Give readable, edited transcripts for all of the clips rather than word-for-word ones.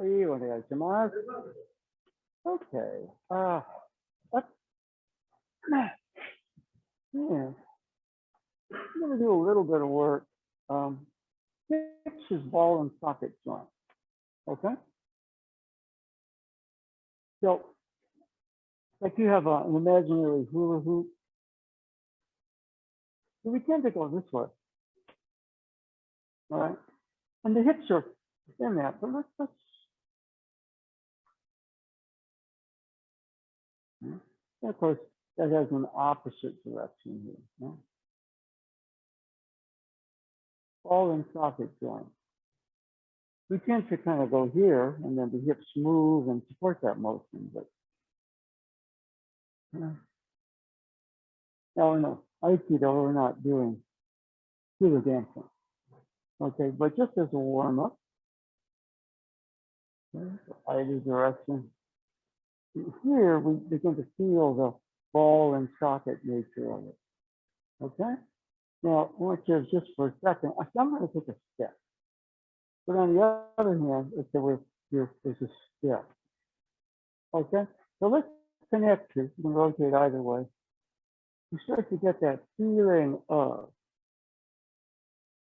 Okay. Let's, yeah, I'm going to do a little bit of work. Hips is ball and socket joint. Okay. So, like you have an imaginary hula hoop. So we tend to go this way. All right. And the hips are in that. But let's and of course, that has an opposite direction here. Yeah? Ball and socket joint. We tend to kind of go here, and then the hips move and support that motion. But no, no, aikido, we're not doing hula dancing. Okay, but just as a warm up, okay, either direction. Here we begin to feel the ball and socket nature of it. Okay. Now, I want you just for a second. I'm going to take a step. But on the other hand, if there's a step. Okay. So let's connect to. You can rotate either way. You start to get that feeling of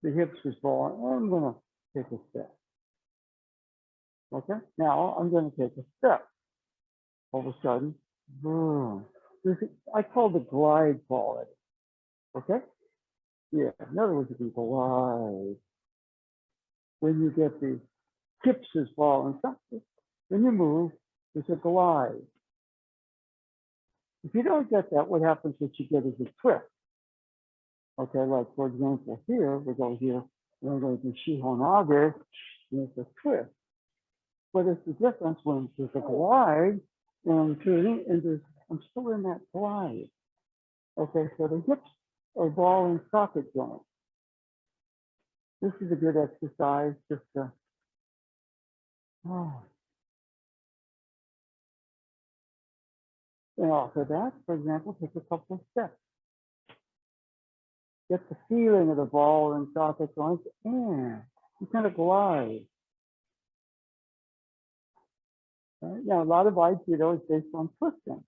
the hips is falling. I'm going to take a step. Okay. Now I'm going to take a step. All of a sudden, boom. I call the glide quality. Okay. Yeah. In other words, if you glide, when you get the hips is falling, when you move, there's a glide. If you don't get that, what happens? What you get is a twist. Okay, like for example, here we go here, we're going to shihonage, and it's a twist. But it's the difference when there's a glide and turning, and I'm still in that glide. Okay, so the hips are ball and socket joint. This is a good exercise just to, and after that, for example, take a couple of steps. Get the feeling of the ball and socket joints, and you kind of glide. Right? Now, a lot of aikido is based on twisting,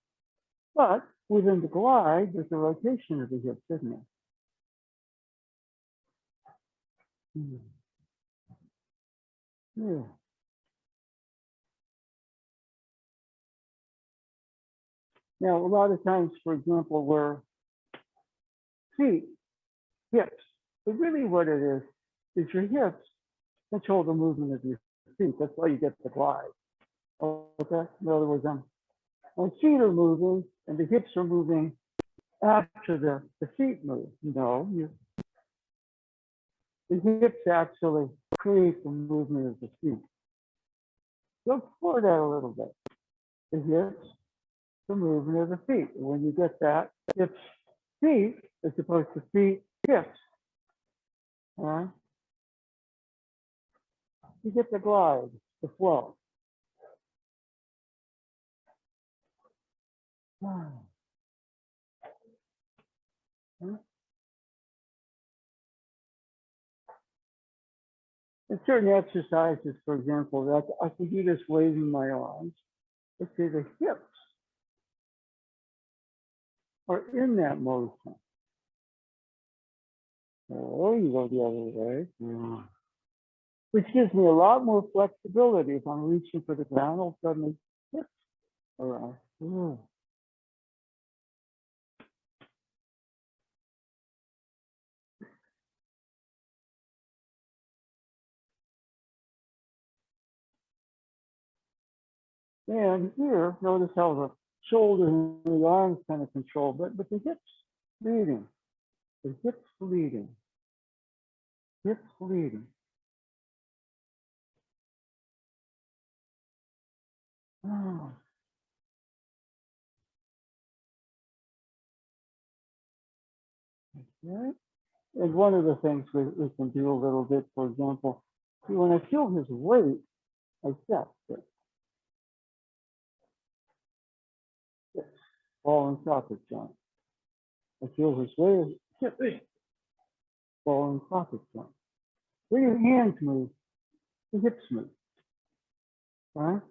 but within the glide, there's a rotation of the hips, isn't there? Yeah. Now, a lot of times, for example, where feet, hips, but really what it is your hips control the movement of your feet. That's why you get the glide. Okay? In other words, when feet are moving and the hips are moving after the feet move. No, the hips actually create the movement of the feet. So explore that a little bit. The hips, the movement of the feet. When you get that, hips, feet, as opposed to feet, hips. All right? You get the glide, the flow. In certain exercises, for example, that I can do this waving my arms. Let's say the hips are in that motion. Oh, you go the other way. Which gives me a lot more flexibility. If I'm reaching for the ground, all of a sudden the hips around. And here, notice how the shoulders and the arms kind of control, but the hips leading. The hips leading. Hips leading. Oh. Okay. And one of the things we can do a little bit, for example, see, when I feel his weight, I step. Ball and socket joint. I feel his weight, ball and socket joint. When your hands move, the hips move. right?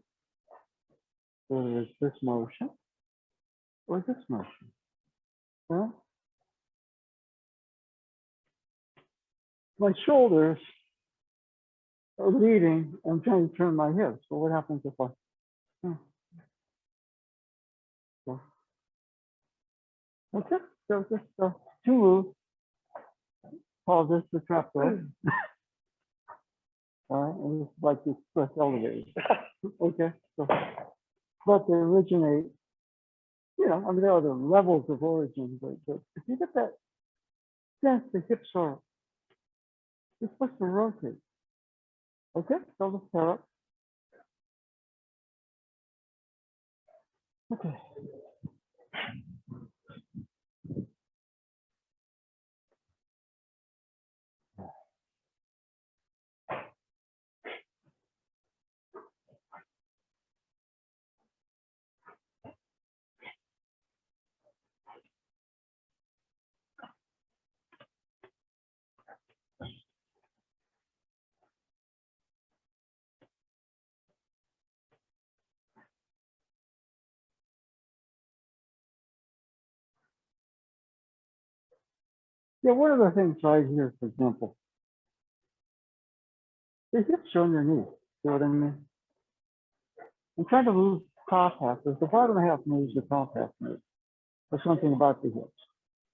So there's this motion or this motion, right? My shoulders are leading. I'm trying to turn my hips. So what happens if I? So, okay, so just two moves. Call this the trapdoor. All right, and it's like this express elevators. Okay, so but they originate. You know, I mean, there are the levels of origin, but if you get that sense, the hips are you're supposed to rotate. Okay, so let's pair up. Okay. Yeah, one of the things right here, for example, the hips are underneath. See what I mean? I'm trying to move top half. As the bottom half moves, the top half moves. There's something about the hips.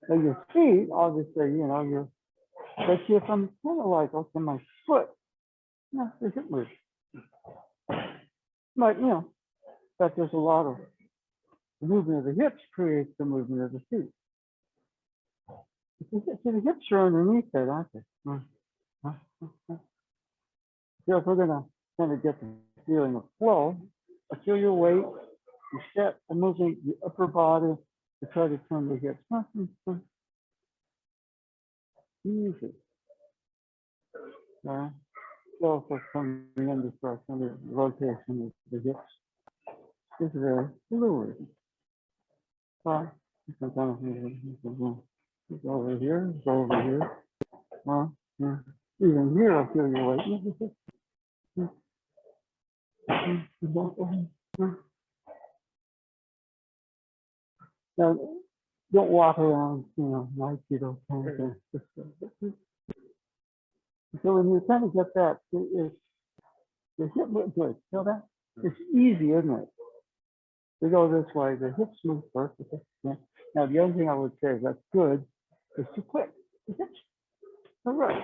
And your feet, obviously, you know, you're, but see, if I'm kind of like, okay, my foot, no, the hip moves. But, you know, that there's a lot of the movement of the hips creates the movement of the feet. See, the hips are underneath there, aren't they? So if we're going to kind of get the feeling of flow, feel your weight, you step and moving the upper body to try to turn the hips. Easy. Right? So for coming in this direction, the rotation of the hips is very fluid. Right? Sometimes go over here, go over here. Well, yeah. Even here, I feel your weight. Now, don't walk around, you know, like you don't kind of. So when you kind of get that, it's the hip moves good. Feel that? It's easy, isn't it? To go this way, the hips move first. Yeah. Now, the other thing I would say that's good is to quick. The hips, no rush.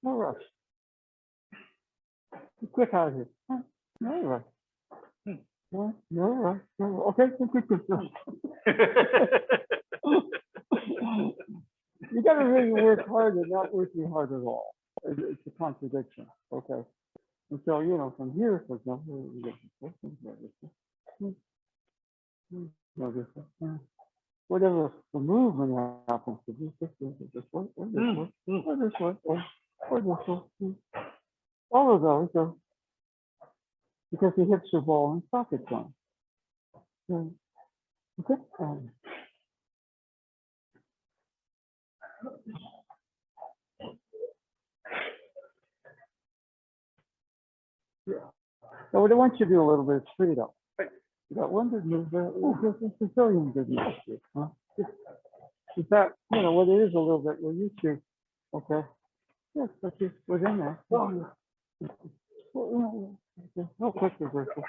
No rush. Be quick out of here. No rush. No rush. No rush. Okay, good. You got to really work hard and not working hard at all. It's a contradiction. Okay. And so, you know, from here, for example, we get whatever the movement happens to be, this way, or this way, or this way, or this way. All of those are because the hips are ball and socket joints. Okay. Yeah. So what I want you to do a little bit of straight up. You got one good move there. Oh, this is a Brazilian good move. Huh? In fact, you know what it is a little bit. We're used to. Okay. Yes, but just within there. No quick reversal.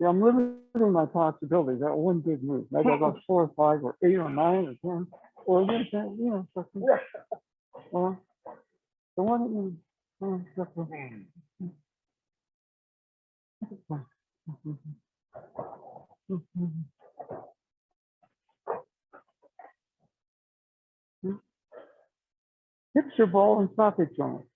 Yeah, I'm limiting my possibilities. That one good move. Maybe about 4 or 5 or 8 or 9 or 10. Or you know, something. The one that you hips are ball and socket joints.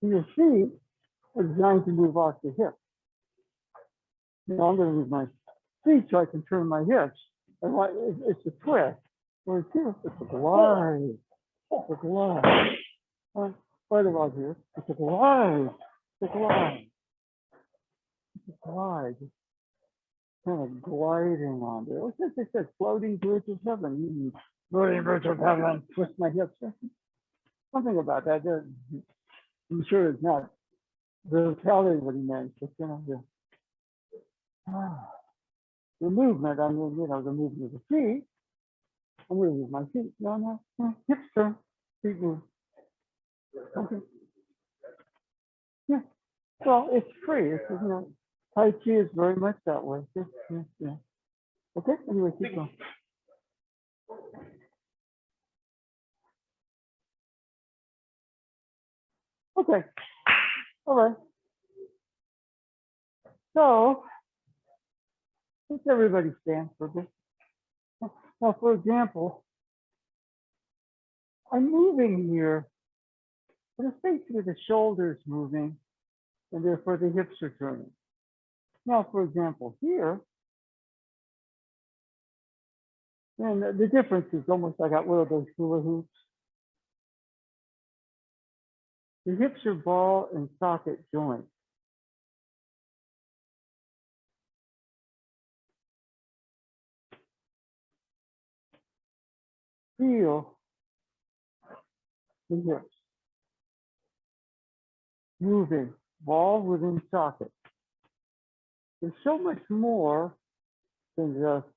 Your feet are designed to move off the hip. You know, I'm going to move my feet so I can turn my hips. And it's a twist. Whereas here, it's a glide. It's a glide. Right about here. It's a glide. It's a glide. It's a glide. kind of gliding on there. Or since they said floating bridge of heaven, floating bridge of heaven, twist my hips. Something about that. I'm sure it's not literally what he meant, but you know, the movement, I mean, you know, the movement of the feet. I'm going to move my feet. No, hips turn, feet move. Okay. Yeah. Well, it's free. It's, you know, Tai Chi is very much that way. Yeah. Okay. Anyway, keep going. Okay. All right. So let's everybody stand for a bit. Now, for example, I'm moving here, but it's basically the shoulders moving, and therefore the hips are turning. Now, for example, here, and the difference is almost I got one of those hula hoops. The hips are ball and socket joints. Feel the hips moving, ball within socket. There's so much more than just,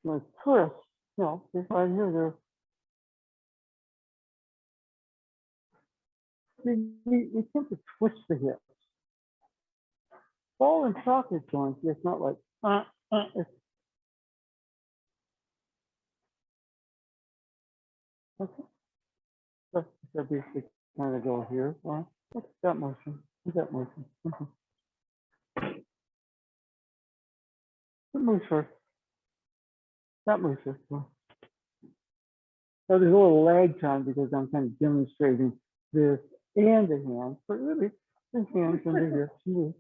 like twist. No, this right here, we tend to twist the hips. Ball and socket joints, it's not like, it's, okay. So basically kind of go here. What's that motion? What's that motion? What moves first? That moves first. So there's a little lag time because I'm kind of demonstrating this and the hands, but really the hands and the hips move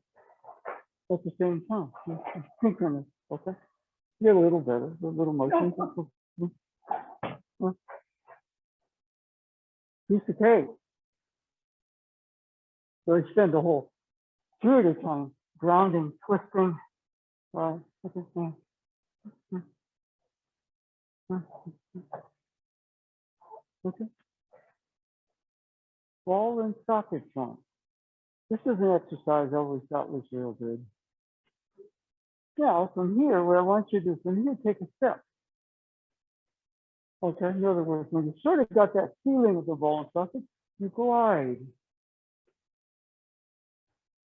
at the same time. Synchronous, okay? Get a little better, a little motion. Piece of cake. So I spend the whole period of time grounding, twisting, right? Okay. Ball and socket joint. This is an exercise I always thought was real good. Now, from here, what I want you to do, from here, take a step. Okay, in other words, when you sort of got that feeling of the ball and socket, you glide.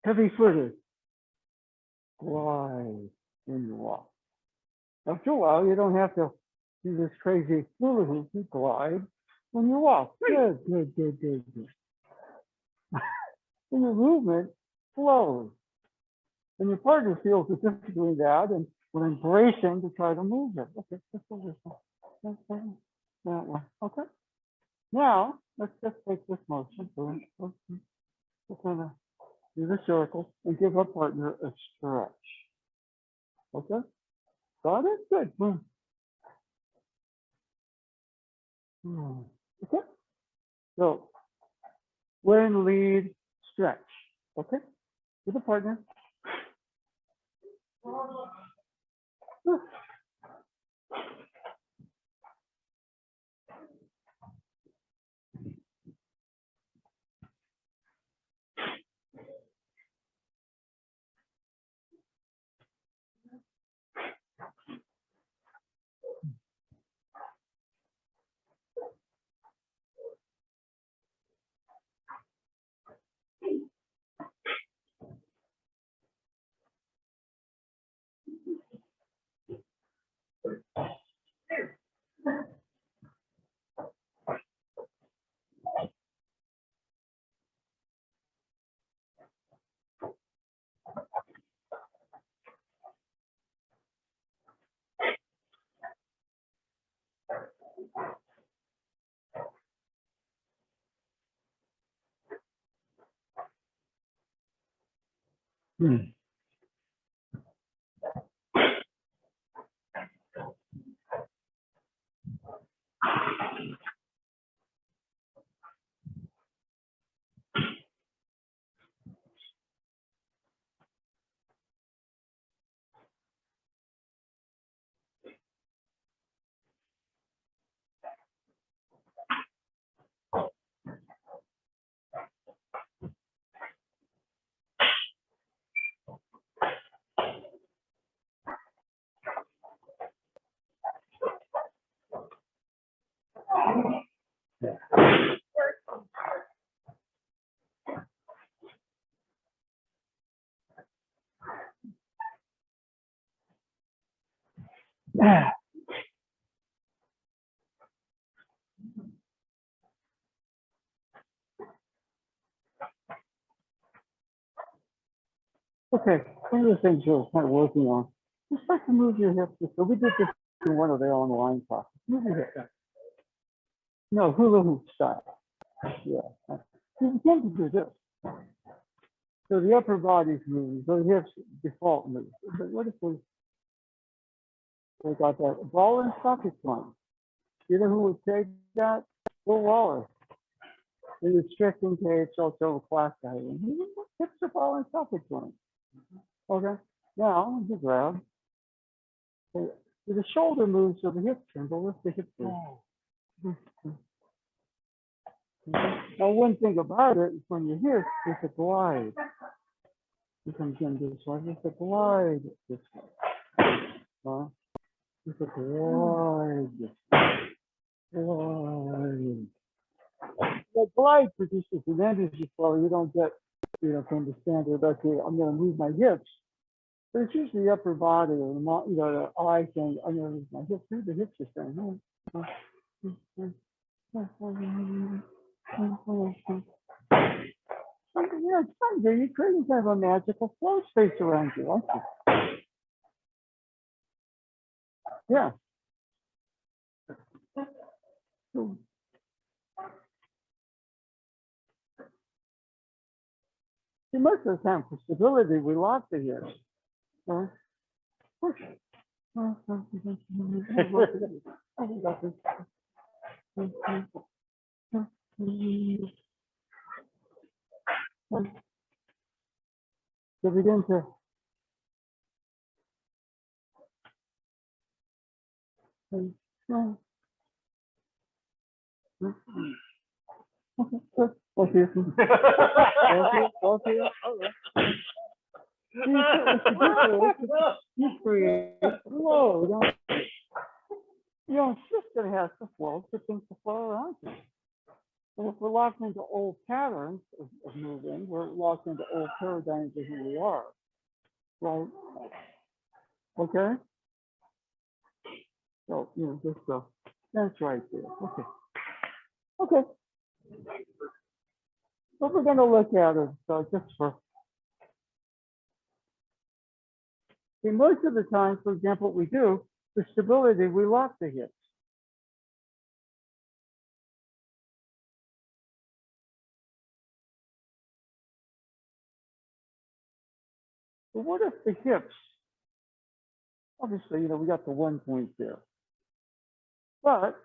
Heavy footed. Glide when you walk. After a while, you don't have to do this crazy hula hoop. You glide when you walk. Good. And your movement flows. And your partner feels the difference doing that and we're embracing to try to move it. Okay, let's do this one. That one. Okay. Now, let's just take this motion. We'll kind of do the circle and give our partner a stretch. Okay? Got it? Good. Okay? So, when lead, stretch. Okay? With a partner. Okay, one of the things you're kind of working on, just start to move your hips. So we did this in one of their online classes. Move your hips. No, hula hoop style. Yeah. You tend to do this. So the upper body's moving, so the hips default move. But what if we got that ball and socket joint? You know who would take that? Bill Wallace. He was strict in case also class guy. Hips are ball and socket joint. Okay. Now you grab. So the shoulder moves, so the hips turn, but lift the hips move. Now, one thing about it is when you hit, it's a glide. You come in this way, it's a glide this way. It's a glide this way. Glide. The glide produces an energy flow. You don't get, from the standard, okay, I'm going to move my hips. But it's usually the upper body or the eye thing. I'm going to move my hips. The hips are saying, it's fun. You're creating kind of a magical flow space around you, aren't you? Yeah. See, most of the time for stability, we lock the hips. Push. So begin to okay, good. Okay. Okay. All right. You create flow. System has to flow for things to flow around you. And if we're locked into old patterns of moving, we're locked into old paradigms of who we are. Right? Okay? So, just that's right there. Okay. Okay. What we're going to look at is just for, most of the time, for example, what we do, for stability, we lock the hips. But what if the hips, obviously, we got the 1 point there. But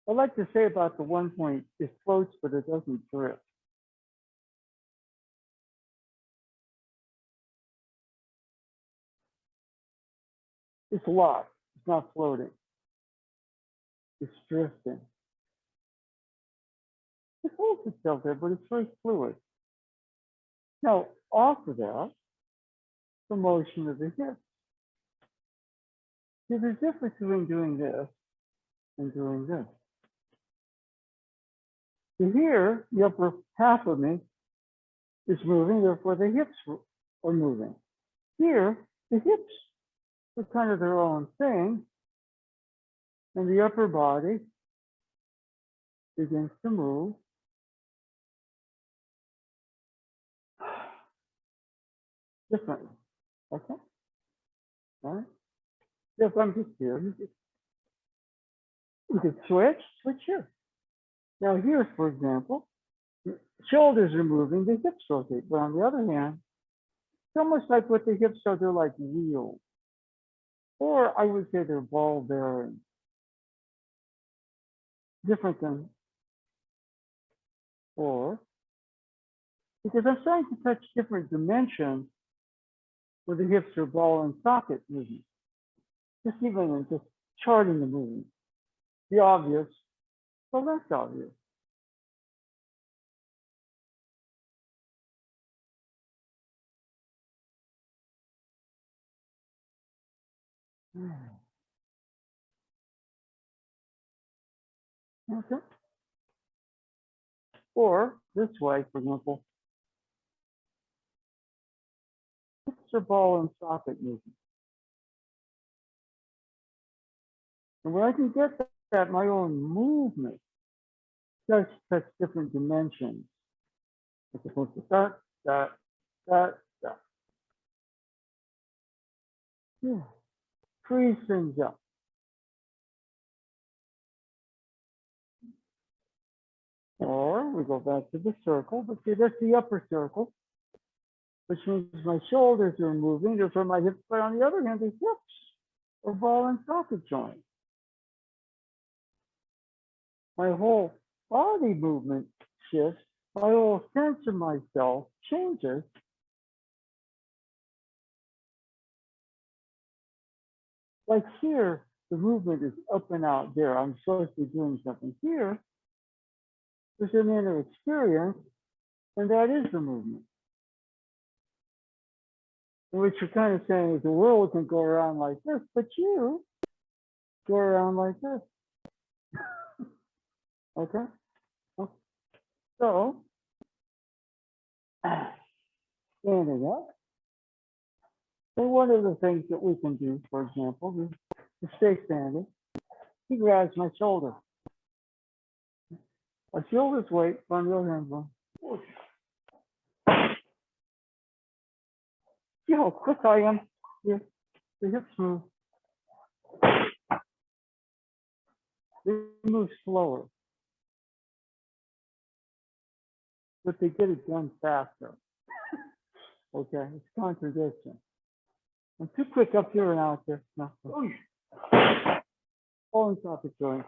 I like to say about the 1 point, it floats, but it doesn't drift. It's locked. It's not floating. It's drifting. It holds itself there, but it's very fluid. Now, off of that, the motion of the hips. See, there's a difference between doing this and doing this. So here, the upper half of me is moving, therefore the hips are moving. Here, the hips are kind of their own thing, and the upper body begins to move. Differently. Okay? All right? If I'm just here, you could switch here. Now here, for example, shoulders are moving, the hips rotate. But on the other hand, it's almost like what the hips are, they're like wheels. Or I would say they're ball bearings. Different than, or, because I'm starting to touch different dimensions where the hips are ball and socket movement. Just even in just charting the movement. The obvious, well, that's obvious. Okay. Or this way, for example, are ball and socket movements. And when I can get that my own movement does touch different dimensions. As opposed to that. Yeah. Freeze things up. Or we go back to the circle, but see, that's the upper circle, which means my shoulders are moving, just where my hips, but on the other hand, the hips are ball and socket joints. My whole body movement shifts, my whole sense of myself changes. Like here, the movement is up and out there. I'm supposed to be doing something here. There's an inner experience, and that is the movement. And what you're kind of saying is the world can go around like this, but you go around like this. Okay? So, standing up. And one of the things that we can do, for example, is to stay standing. He grabs my shoulder. I feel this weight on the other hand. See how quick I am? Here, the hips move. They move slower, but they get it done faster. Okay, it's contradiction. I'm too quick up here and out there. No. Ball and socket joint.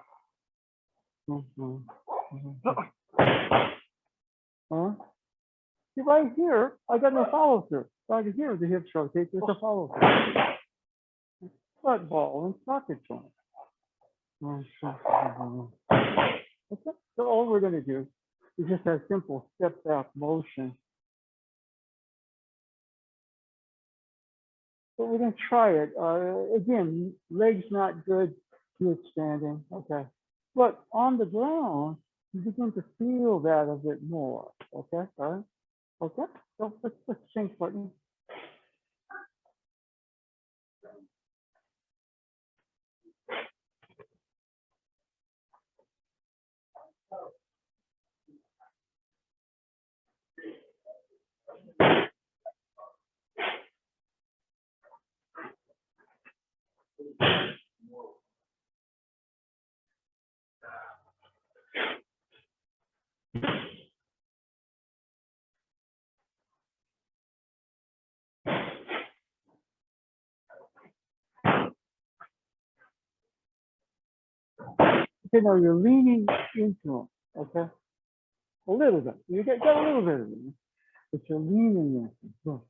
See, right here, I got no follow through. Right here, the hips rotate. There's a follow through. But ball and socket joint. Okay. So all we're going to do is just have simple step back motion. But we're going to try it. Again, legs not good, good standing. Okay. But on the ground, you begin to feel that a bit more. Okay. All right. Okay. So let's change button. Okay, now you're leaning into them. Okay. A little bit. You got a little bit of it, but you're leaning into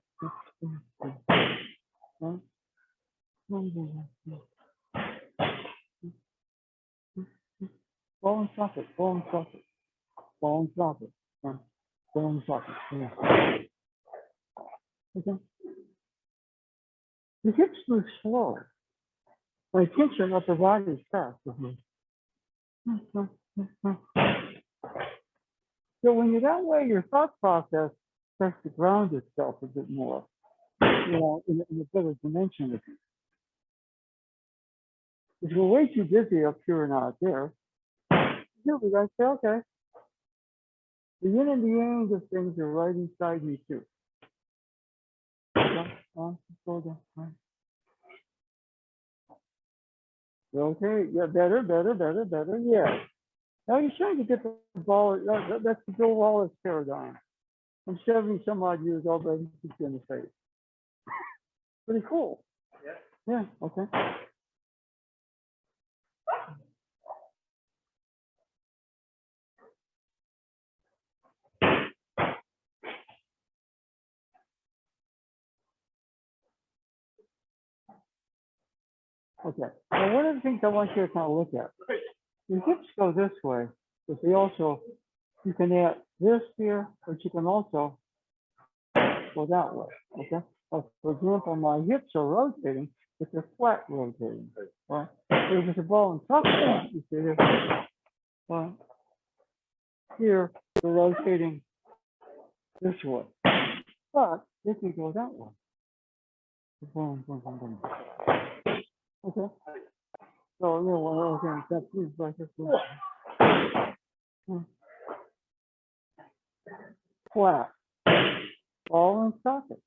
them. Ball and socket, ball and socket, ball and socket, ball and socket. Yeah. Okay. The hips move slow. My attention upper body is fast. So when you're that way, your thought process starts to ground itself a bit more, you know, in a better dimension of it. If we're way too busy up here and out there, here we go, say, okay, the yin and the yang of things are right inside me too. Okay, yeah, better, yeah. Now you're trying to get the ball, that's the Bill Wallace paradigm. I'm 70 some odd years old, but he keeps in the face. Pretty cool. Yeah, okay. Okay, now one of the things I want you to kind of look at, your hips go this way, but they also, you can add this here, but you can also go that way, okay? For example, my hips are rotating, but they're flat rotating, right? There's a ball and socket, you see here. Here, they're rotating this way, but they can go that way. Boom, boom, boom, boom. Okay. So, yeah, well, okay, that's this like this. Flat. Ball and socket.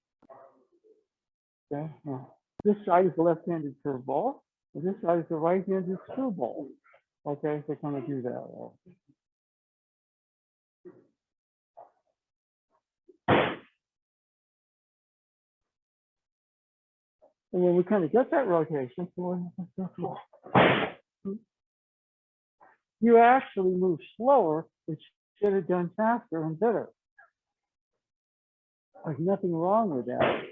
Okay. Yeah. This side is the left-handed curve ball, and this side is the right-handed screw ball. Okay, so kind of do that. And when we kind of get that rotation, you actually move slower, which should have done faster and better. There's nothing wrong with that,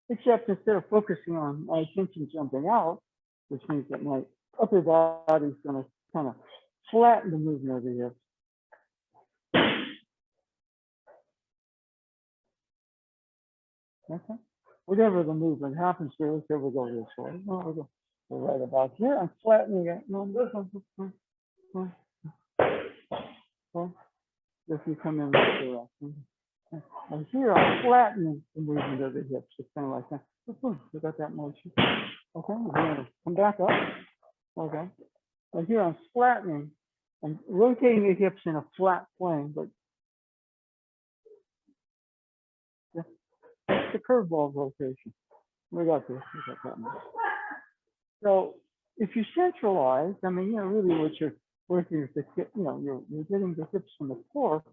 except instead of focusing on my attention jumping out, which means that my upper body is going to kind of flatten the movement of the hips. Okay. Whatever the movement happens to, let's say we go this way. No, we're right about here. I'm flattening it. No, if you come in this direction. And here I'm flattening the movement of the hips. It's kind of like that. You got that motion. Okay, we're going to come back up. Okay. And here I'm flattening and rotating the hips in a flat plane, but that's the curveball rotation. We got this. We got that much. So if you centralize, I mean, really what you're working with the hip, you're getting the hips from the floor,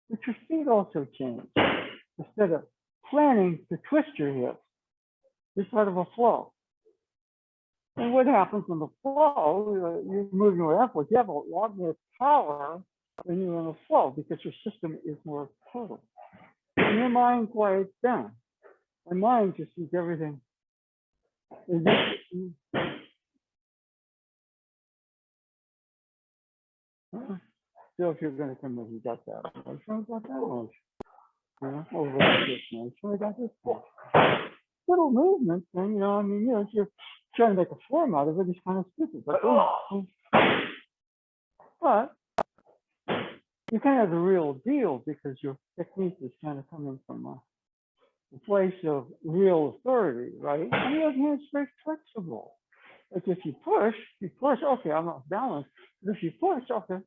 but your feet also change. Instead of planning to twist your hips, you're part of a flow. And what happens in the flow, you're moving your upwards, you have a lot more power when you're in the flow because your system is more total. And your mind quiets down. My mind just sees everything. So if you're going to come in, you got that motion, you got that motion. Over this motion, we got this motion. Little movements, and if you're trying to make a form out of it, it's kind of stupid. But you kind of have the real deal because your technique is kind of coming from a place of real authority, right? On the other hand, it's very flexible. Like if you push, okay, I'm off balance. But if you push, okay,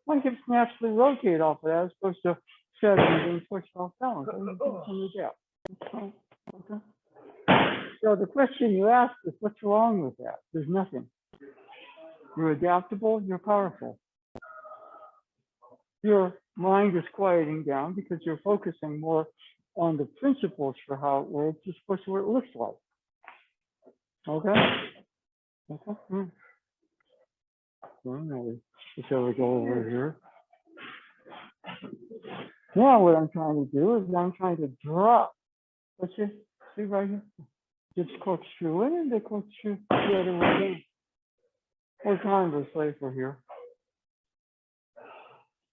one can naturally rotate off of that as opposed to setting and being pushed off balance. Okay. So the question you ask is, what's wrong with that? There's nothing. You're adaptable, you're powerful. Your mind is quieting down because you're focusing more on the principles for how it works as opposed to what it looks like. Okay? Okay. So we go over here. Now what I'm trying to do is I'm trying to drop. Let's just see right here. Just corkscrew in and they corkscrew the other way down. We're kind of safer here.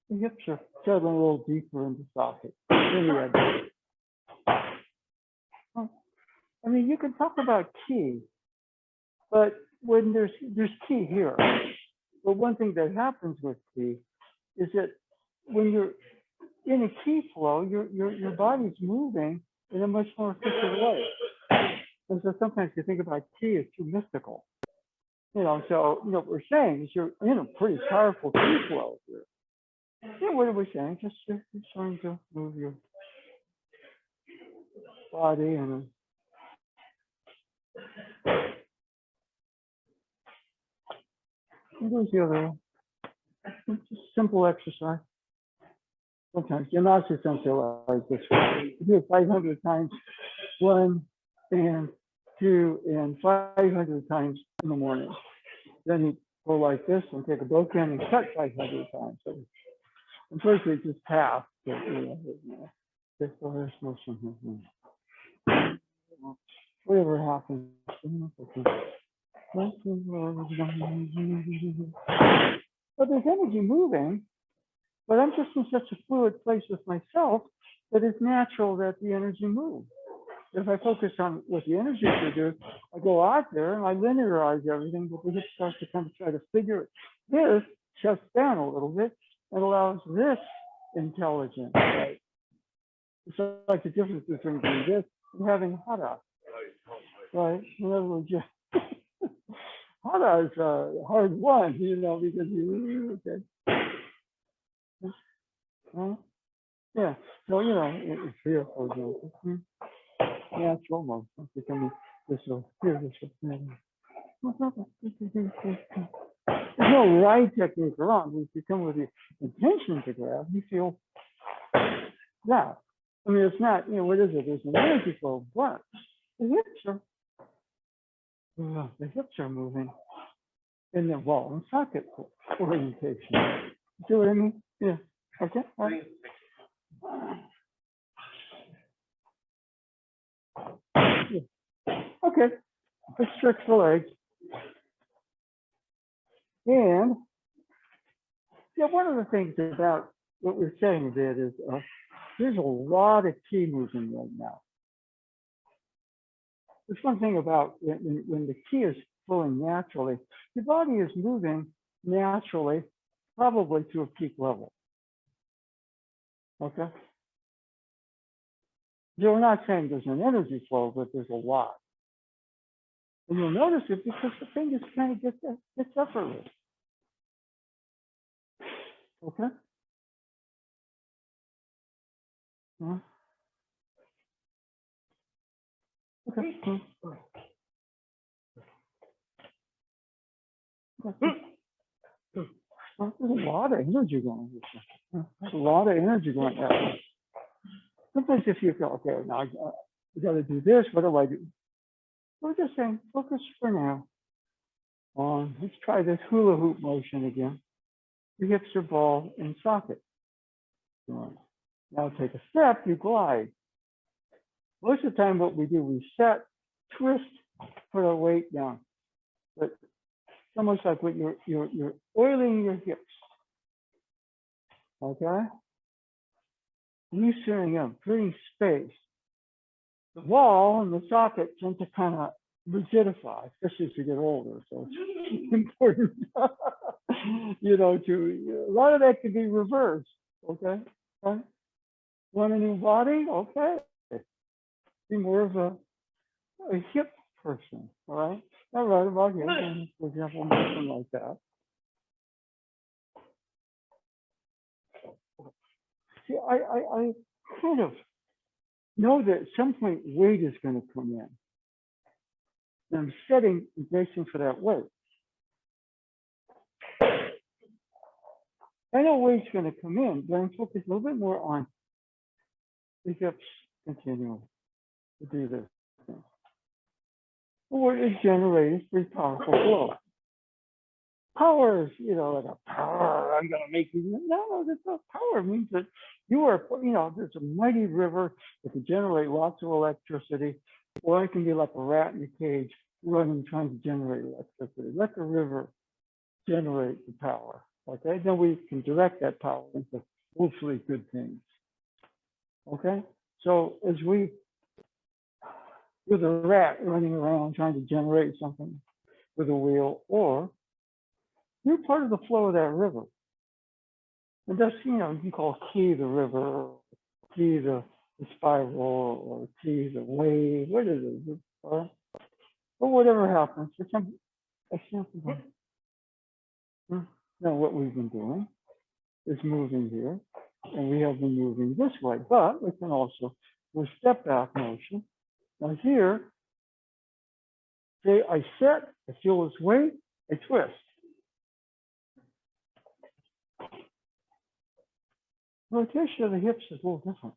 The hips are settling a little deeper into socket. I mean, you can talk about key, but when there's key here. But one thing that happens with key is that when you're in a key flow, your body's moving in a much more efficient way. And so sometimes you think about key as too mystical. So what we're saying is you're in a pretty powerful key flow here. Yeah, what are we saying? Just trying to move your body and there's the other one. Just simple exercise. Sometimes you're not just centralize this way. You do it 500 times, 1 and 2 and 500 times in the morning. Then you go like this and take a bookend and cut 500 times. So unfortunately, just half. Whatever happens. But there's energy moving, but I'm just in such a fluid place with myself that it's natural that the energy moves. If I focus on what the energy should do, I go out there and I linearize everything, but the hip starts to kind of try to figure it. This shuts down a little bit and allows this intelligence. Right? It's like the difference between doing this and having Wada. right? In other words, Wada is a hard one, you know, because you okay. Yeah, so you know, it's here for the natural motion becoming this will here, this will. There's no right technique or wrong. If you come with the intention to grab, you feel that. I mean, it's not, you know, what is it? There's an energy flow, but the hips are moving in the wall and socket orientation. See what I mean? Yeah. Okay. All right. Yeah. Okay. Let's stretch the legs. And yeah, one of the things about what we're saying a bit is there's a lot of chi moving right now. There's one thing about when the chi is flowing naturally, your body is moving naturally, probably to a peak level. Okay? So we're not saying there's an energy flow, but there's a lot. And you'll notice it because the thing just kind of gets effortless. Okay? Yeah. Okay. Well, there's a lot of energy going. There's a lot of energy going on. Sometimes if you feel, okay, now I got to do this, what do I do? We're just saying, focus for now on, let's try this hula hoop motion again. Your hips are ball and socket. Now take a step, you glide. Most of the time what we do, we set, twist, put our weight down. But it's almost like when you're oiling your hips. Okay? Loosening up, creating space. The wall and the socket tend to kind of rigidify, especially as you get older. So it's important, you know, a lot of that can be reversed. Okay? Right? Want a new body? Okay. Be more of a hip person, all right? Not right about hip, for example, something like that. See, I kind of know that at some point weight is going to come in. And I'm setting and bracing for that weight. I know weight's going to come in, but I'm focused a little bit more on the hips continuing to do this. Or it generates pretty powerful flow. Power is, you know, like a power, I'm going to make you. No, that's not power. It means that you are, you know, there's a mighty river that can generate lots of electricity, or it can be like a rat in a cage running, trying to generate electricity. Let the river generate the power. Okay, then we can direct that power into hopefully good things. Okay, so as we, with a rat running around trying to generate something with a wheel, or you're part of the flow of that river. And that's, you know, you can call T the river, T the spiral, or T the wave, what is it? Or whatever happens. Now, what we've been doing is moving here, and we have been moving this way, but we can also do a step back motion. Now here, say I set, I feel this weight, I twist. Rotation of the hips is a little different.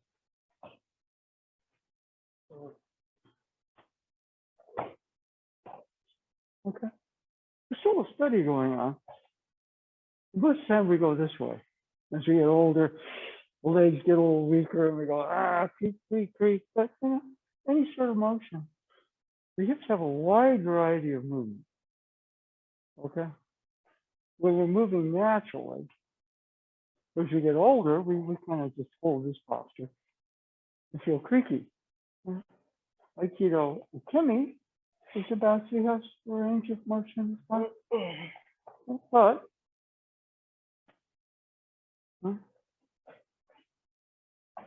Okay. There's still a study going on. Most time we go this way. As we get older, the legs get a little weaker and we go, creak, creak, creak. But you know, any sort of motion. The hips have a wide variety of movement. Okay. When we're moving naturally, as we get older, we kind of just hold this posture and feel creaky. Like, you know, Kimmy is about to have a range of motion. But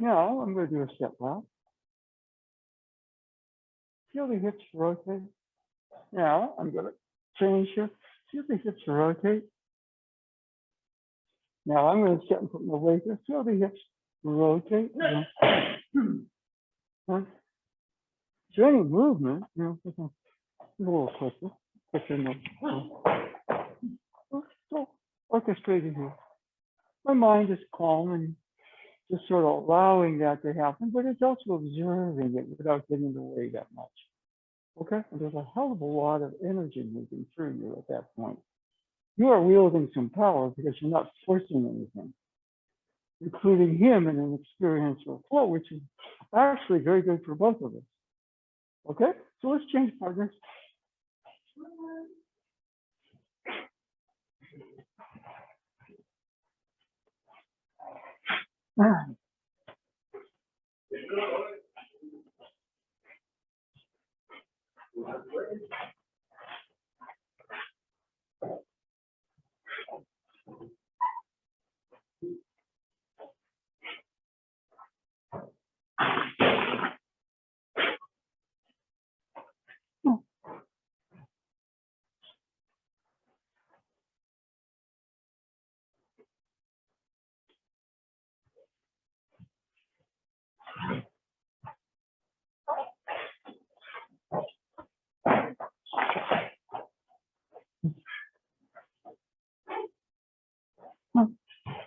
now I'm going to do a step back. Feel the hips rotate. Now I'm going to change here. Feel the hips rotate. Now I'm going to sit and put my weight there. Feel the hips rotate. So any movement, a little quicker. So orchestrated here. My mind is calm and just sort of allowing that to happen, but it's also observing it without getting in the way that much. Okay? And there's a hell of a lot of energy moving through you at that point. You are wielding some power because you're not forcing anything, including him in an experiential flow, which is actually very good for both of us. Okay? So let's change partners.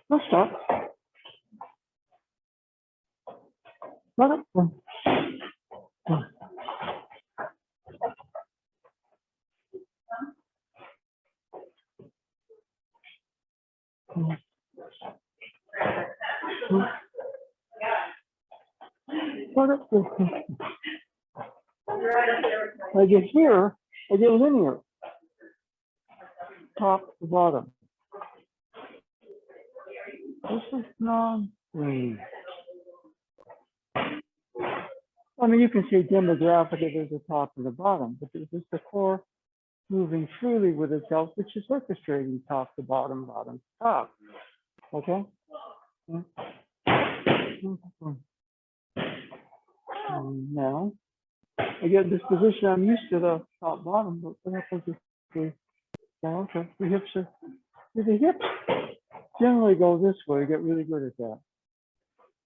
Let's start. I get here, I get linear, top to bottom. This is non-free. I mean, you can see demographically there's a top and a bottom, but there's just the core moving freely with itself, which is orchestrating top to bottom, bottom to top. Okay? And now, again, this position, I'm used to the top bottom, but what happens if we, okay, the hips generally go this way, we get really good at that.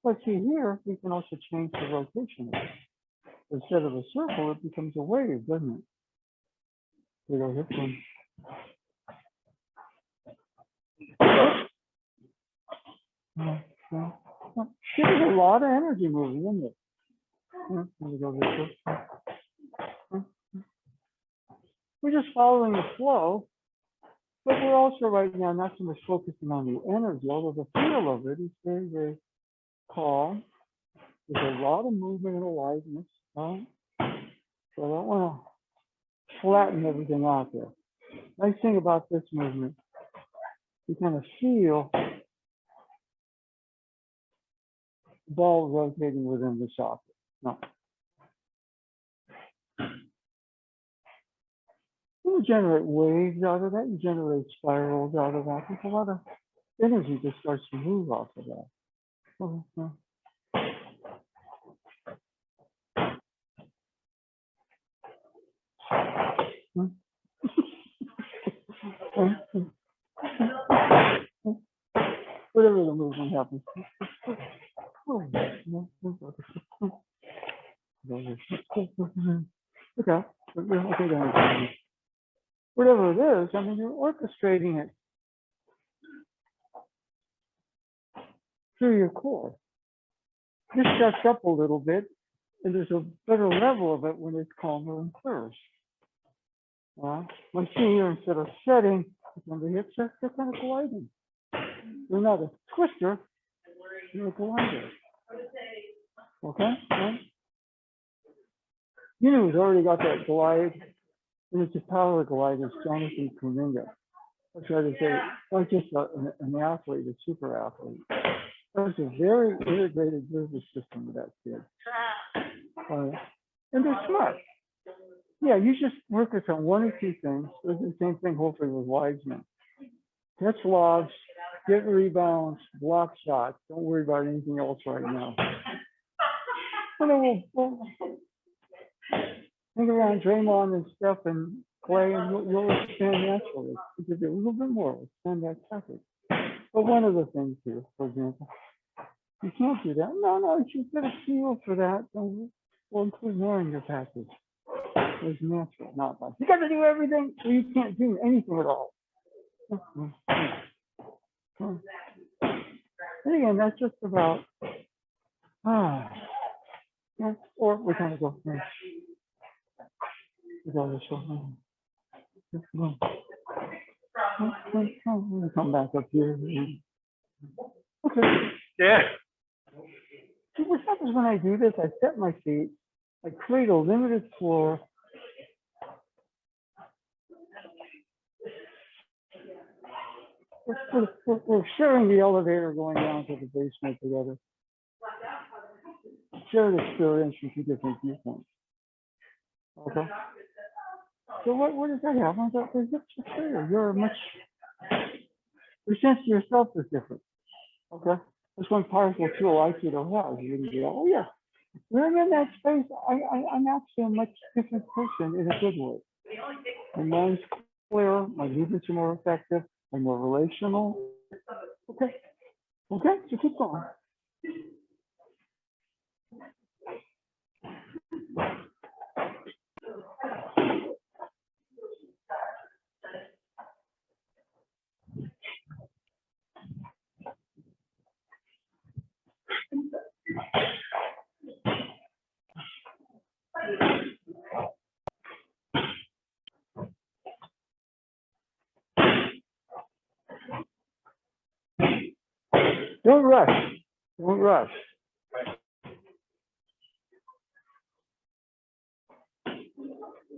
But see here, we can also change the rotation. Instead of a circle, it becomes a wave, doesn't it? We go hip one. There's a lot of energy moving, isn't it? We're just following the flow, but we're also right now not so much focusing on the energy, although the feel of it is very, very calm. There's a lot of movement and aliveness. Right? So I don't want to flatten everything out there. Nice thing about this movement, you kind of feel the ball rotating within the socket. No. You generate waves out of that. You generate spirals out of that. There's a lot of energy that starts to move off of that. Whatever the movement happens. Okay. Whatever it is, I mean, you're orchestrating it through your core. This shuts up a little bit, and there's a better level of it when it's calmer and clearer. My senior, instead of setting on the hips, they're kind of gliding. They're not a twister, they're a glider. Okay? Right? You know who's already got that glide, and it's a power glide, is Jonathan Kuminga. I try to say, not just an athlete, a super athlete. There's a very integrated nervous system with that kid. And they're smart. Yeah, you just work on one or two things. It's the same thing, hopefully, with Wiseman. Catch logs, get rebounds, block shots. Don't worry about anything else right now. And then hang around Draymond and Steph and Clay, and you'll expand naturally. You could do a little bit more, expand that package. But one of the things here, for example, you can't do that. No, you should get a feel for that. We'll include more in your package. It's natural, not like you got to do everything, so you can't do anything at all. And again, that's just about yeah, or we kind of go. Yeah. We go this way. We'll come back up here. Okay. Yeah. See, what happens when I do this? I set my feet. I create a limited floor. We're sharing the elevator going down to the basement together. Shared experience from two different viewpoints. Okay. So what does that have? There's just clear. You're much. Your sense of yourself is different. Okay. That's one powerful tool Aikido has. You can go, oh yeah, when I'm in that space, I'm actually a much different person in a good way. My mind's clearer, my movements are more effective, I'm more relational. Okay. Okay, so keep going. Don't rush. Don't rush.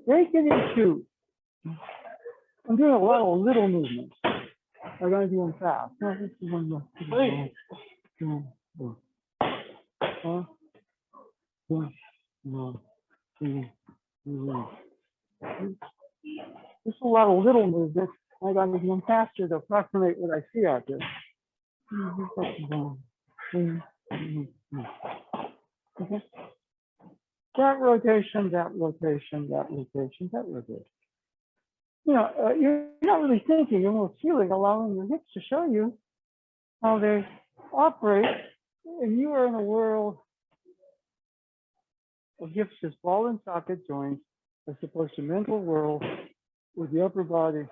Break it into. I'm doing a lot of little movements. I'm going to do them fast. No, this is one more. Just a lot of little movements. I got to do them faster to approximate what I see out there. Okay. That rotation, that rotation, that rotation, that rotation. You know, you're not really thinking, you're more feeling, allowing your hips to show you how they operate. And you are in a world of hips as ball and socket joints, as opposed to mental world where the upper body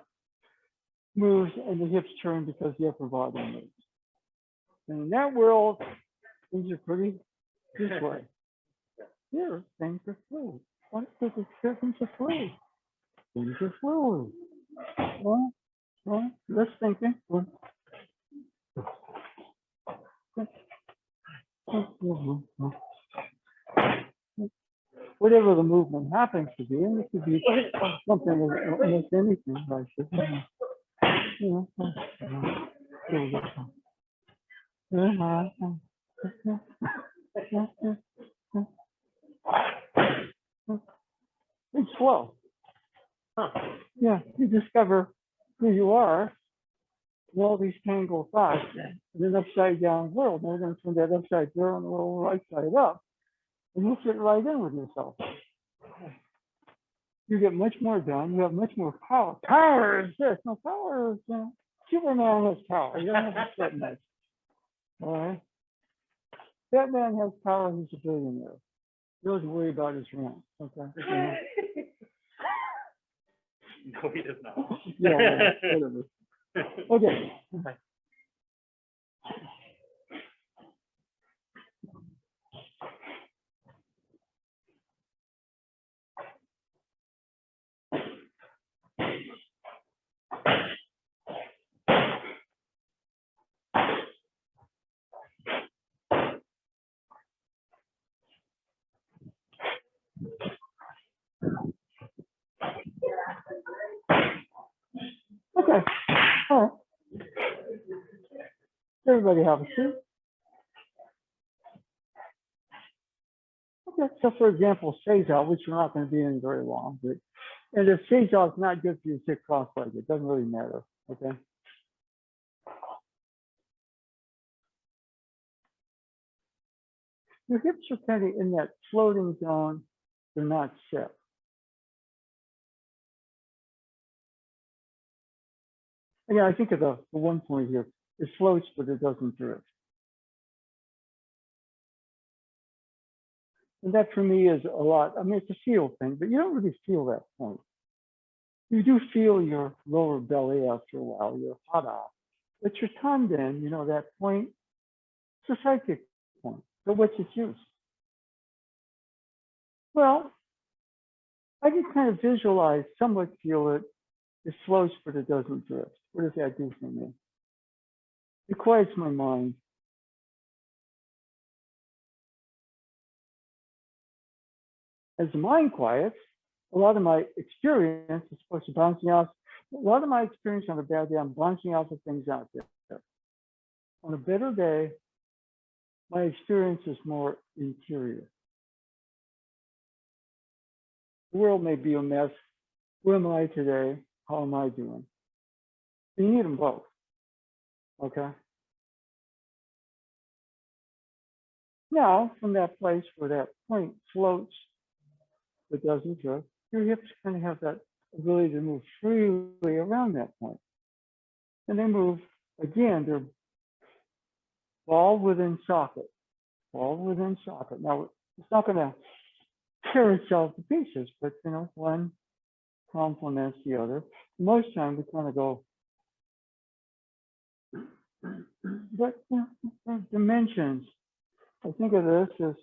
moves and the hips turn because the upper body moves. And in that world, things are pretty this way. Here, things are fluid. What is it? Things are fluid. Things are fluid. Well, let's thinking. Whatever the movement happens to be, and it could be something almost anything, like it's slow. Yeah, you discover who you are in all these tangled thoughts in an upside down world. And we're going to turn that upside down world right side up, and you fit right in with yourself. You get much more done. You have much more power. Power is this. No, power is, Superman has power. You don't have to sweat much. All right. Batman has power. He's a billionaire. He doesn't worry about his rent. Okay. No, he does not. Yeah, whatever. Okay. Okay. All right. Everybody have a seat. Okay. So, for example, Seiza, which we're not going to be in very long, but and if Seiza is not good for you, sit cross-legged. It doesn't really matter. Okay. Your hips are kind of in that floating zone. They're not set. Yeah, I think of the one point here. It floats, but it doesn't drift. And that for me is a lot. I mean, it's a feel thing, but you don't really feel that point. You do feel your lower belly after a while, your Wada. But your tanden, you know, that point, it's a psychic point. So what's its use? Well, I can kind of visualize, somewhat feel it. It floats, but it doesn't drift. What does that do for me? It quiets my mind. As the mind quiets, a lot of my experience is supposed to bouncing off. A lot of my experience on a bad day, I'm bouncing off of things out there. On a better day, my experience is more interior. The world may be a mess. Where am I today? How am I doing? You need them both. Okay. Now, from that place where that point floats but doesn't drift, your hips kind of have that ability to move freely around that point. And they move, again, they're ball within socket, ball within socket. Now, it's not going to tear itself to pieces, but, you know, one complements the other. Most times we kind of go, but you know, dimensions. I think of this as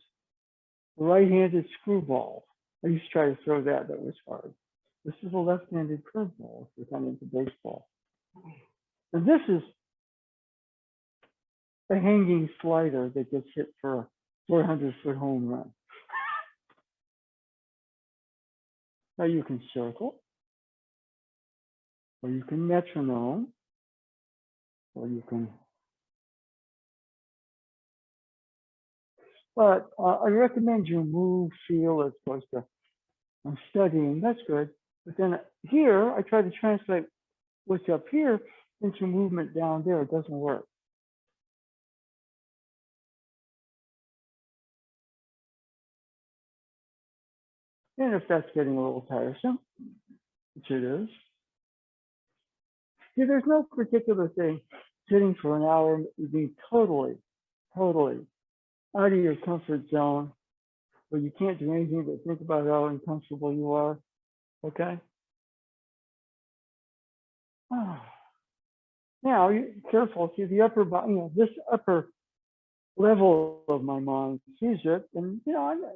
right-handed screwball. I used to try to throw that. That was hard. This is a left-handed curveball if you're kind of into baseball. And this is a hanging slider that gets hit for a 400-foot home run. Now you can circle, or you can metronome, or you can. But I recommend you move, feel, as opposed to I'm studying. That's good. But then here, I try to translate what's up here into movement down there. It doesn't work. And if that's getting a little tiresome, which it is, see, there's no particular thing. Sitting for an hour would be totally out of your comfort zone, where you can't do anything but think about how uncomfortable you are. Okay. Now, you careful. See the upper body. You know, this upper level of my mind sees it, and you know,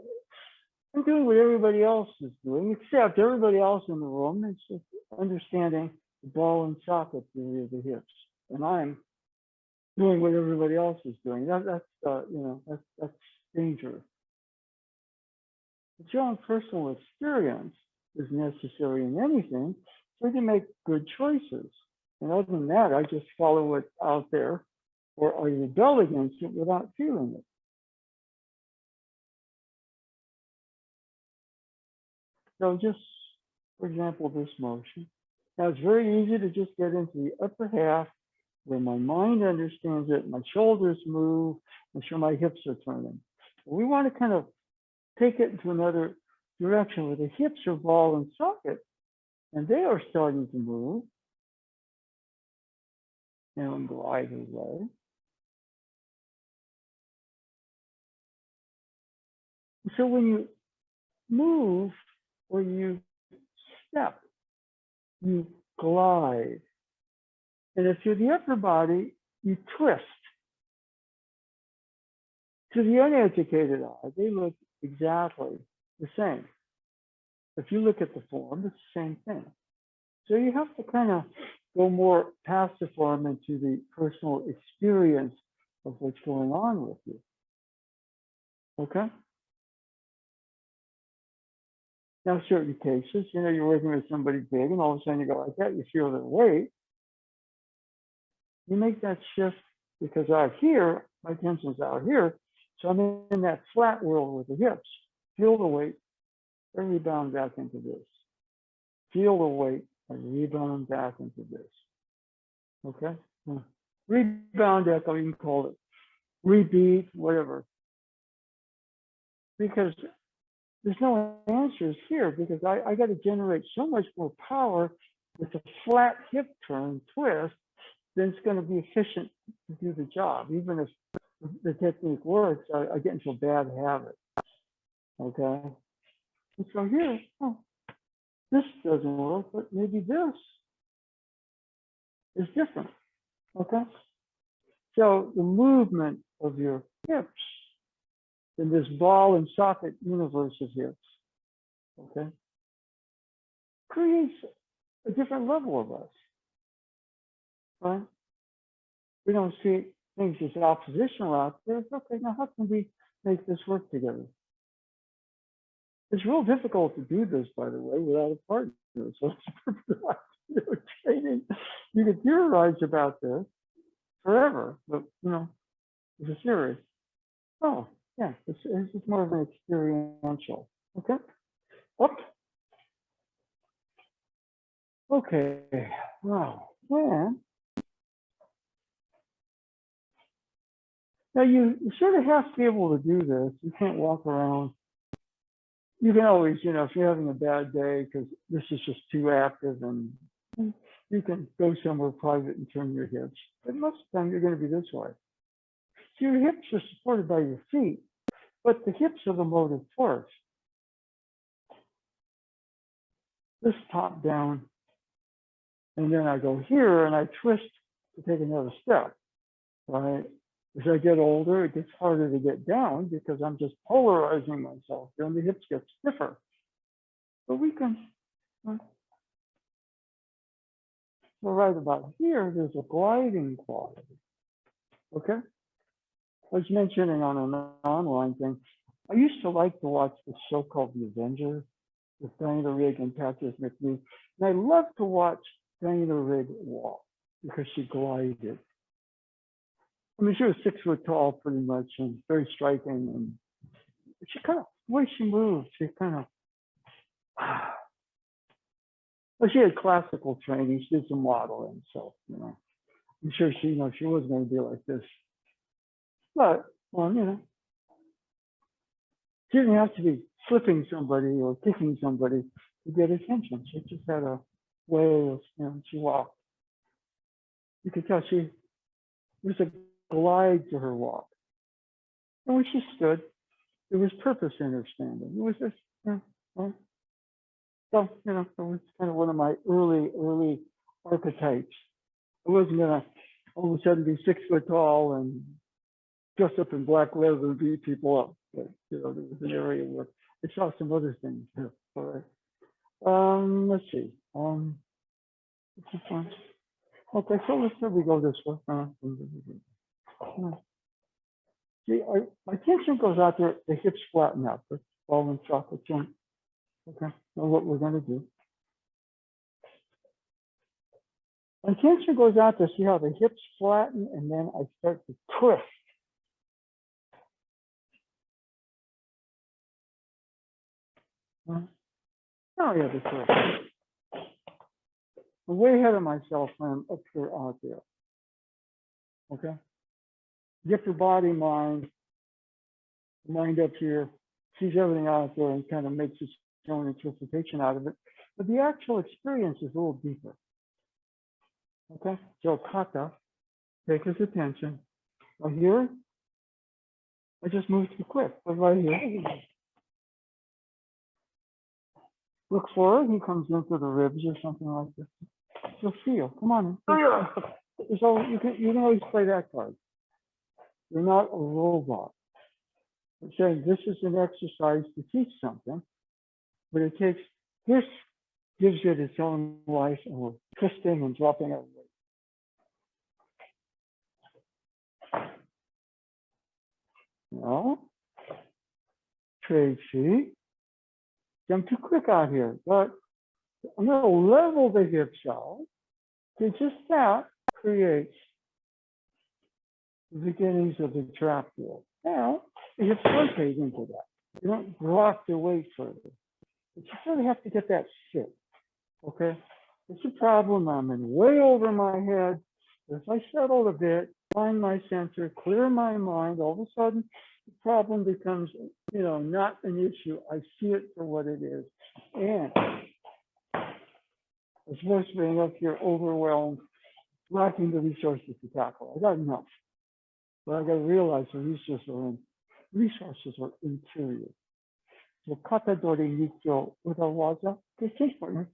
I'm doing what everybody else is doing, except everybody else in the room is just understanding the ball and socket theory of the hips, and I'm doing what everybody else is doing. That's you know, that's dangerous. But your own personal experience is necessary in anything, so you can make good choices. And other than that, I just follow what's out there, or I rebel against it without feeling it. So just, for example, this motion. Now it's very easy to just get into the upper half where my mind understands it, my shoulders move, I'm sure my hips are turning. We want to kind of take it into another direction where the hips are ball and socket, and they are starting to move and glide away. So when you move or you step, you glide. And if you're the upper body, you twist. To the uneducated eye, they look exactly the same. If you look at the form, it's the same thing. So you have to kind of go more past the form into the personal experience of what's going on with you. Okay? Now, certain cases, you know, you're working with somebody big and all of a sudden you go like that, you feel their weight. You make that shift because out here, my tension's out here. So I'm in that flat world with the hips. Feel the weight and rebound back into this. Feel the weight and rebound back into this. Okay? Rebound echo, you can call it rebeat, whatever. Because there's no answers here because I got to generate so much more power with a flat hip turn twist, then it's going to be efficient to do the job. Even if the technique works, I get into a bad habit. Okay. And so here, oh, this doesn't work, but maybe this is different. Okay. So the movement of your hips in this ball and socket universe of hips, okay, creates a different level of us. Right? We don't see things as oppositional out there. It's okay, now how can we make this work together? It's real difficult to do this, by the way, without a partner. So it's training. You can theorize about this forever, but it's a theory. Oh, yeah, this is more of an experiential. Okay. Up. Okay. Wow. Yeah. Now you sort of have to be able to do this. You can't walk around. You can always, if you're having a bad day because this is just too active, and you can go somewhere private and turn your hips. But most of the time you're going to be this way. So your hips are supported by your feet, but the hips are the motive force. This top down, and then I go here and I twist to take another step, right? As I get older, it gets harder to get down because I'm just polarizing myself, and the hips get stiffer. But we can, so right about here, there's a gliding quality, okay? I was mentioning on an online thing, I used to like to watch the show called The Avengers with Diana Rigg and Patrick McNee, and I love to watch Diana Rigg walk because she glided. I mean, she was 6 foot tall, pretty much, and very striking. And she kind of, the way she moved, she kind of, well, she had classical training. She did some modeling, so I'm sure she, she was going to be like this. But, well, she didn't have to be flipping somebody or kicking somebody to get attention. She just had a way of, she walked. You could tell she was a glide to her walk. And when she stood, there was purpose in her standing. It was just, so, it was kind of one of my early archetypes. I wasn't going to all of a sudden be 6 foot tall and dress up in black leather and beat people up. But, there was an area where I saw some other things too. All right. Let's see. Okay, so let's say we go this way. See, my tension goes out there, the hips flatten out, the ball and socket joint. Okay, so what we're going to do. My tension goes out there, see how the hips flatten, and then I start to twist. Now I have a twist. I'm way ahead of myself when I'm up here out there. Okay? Get your body, mind up here, sees everything out there and kind of makes its own interpretation out of it. But the actual experience is a little deeper. Okay? So kata, take his attention. Right here, I just moved too quick, but right here. Look forward, he comes into the ribs or something like this. You'll feel, come on. So you can always play that card. You're not a robot. I'm saying this is an exercise to teach something, but it takes, this gives it its own life, and we're twisting and dropping it. No, Tracy, I'm too quick out here, but I'm going to level the hips out. So just that creates the beginnings of the trap wheel. Now, the hips rotate into that. You don't drop the weight further. But you really have to get that sit, okay? It's a problem. I'm in way over my head. If I settle a bit, find my center, clear my mind, all of a sudden, the problem becomes, not an issue. I see it for what it is. And It's supposed to be enough you're overwhelmed, lacking the resources to tackle. I got enough. But I got to realize the resources are interior. So kote nikyo with a Wada, okay, change partner.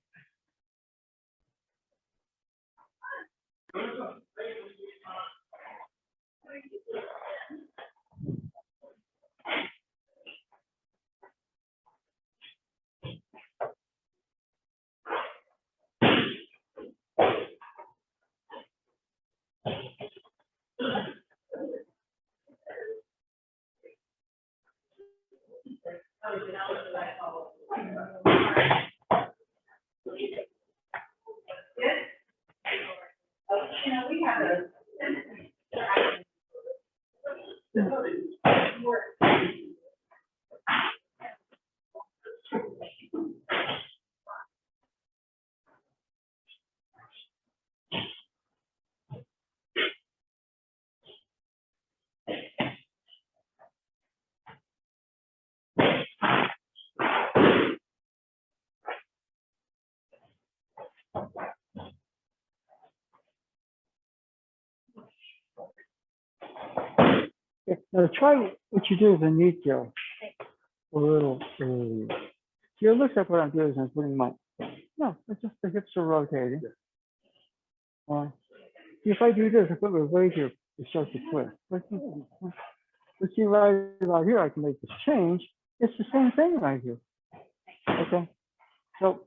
Now try what you do with a nikyo a little earlier. See, it looks like what I'm doing is I'm putting my, no, it's just the hips are rotating. If I do this, I put my weight here, it starts to twist. But see, right about here, I can make this change. It's the same thing right here. Okay. So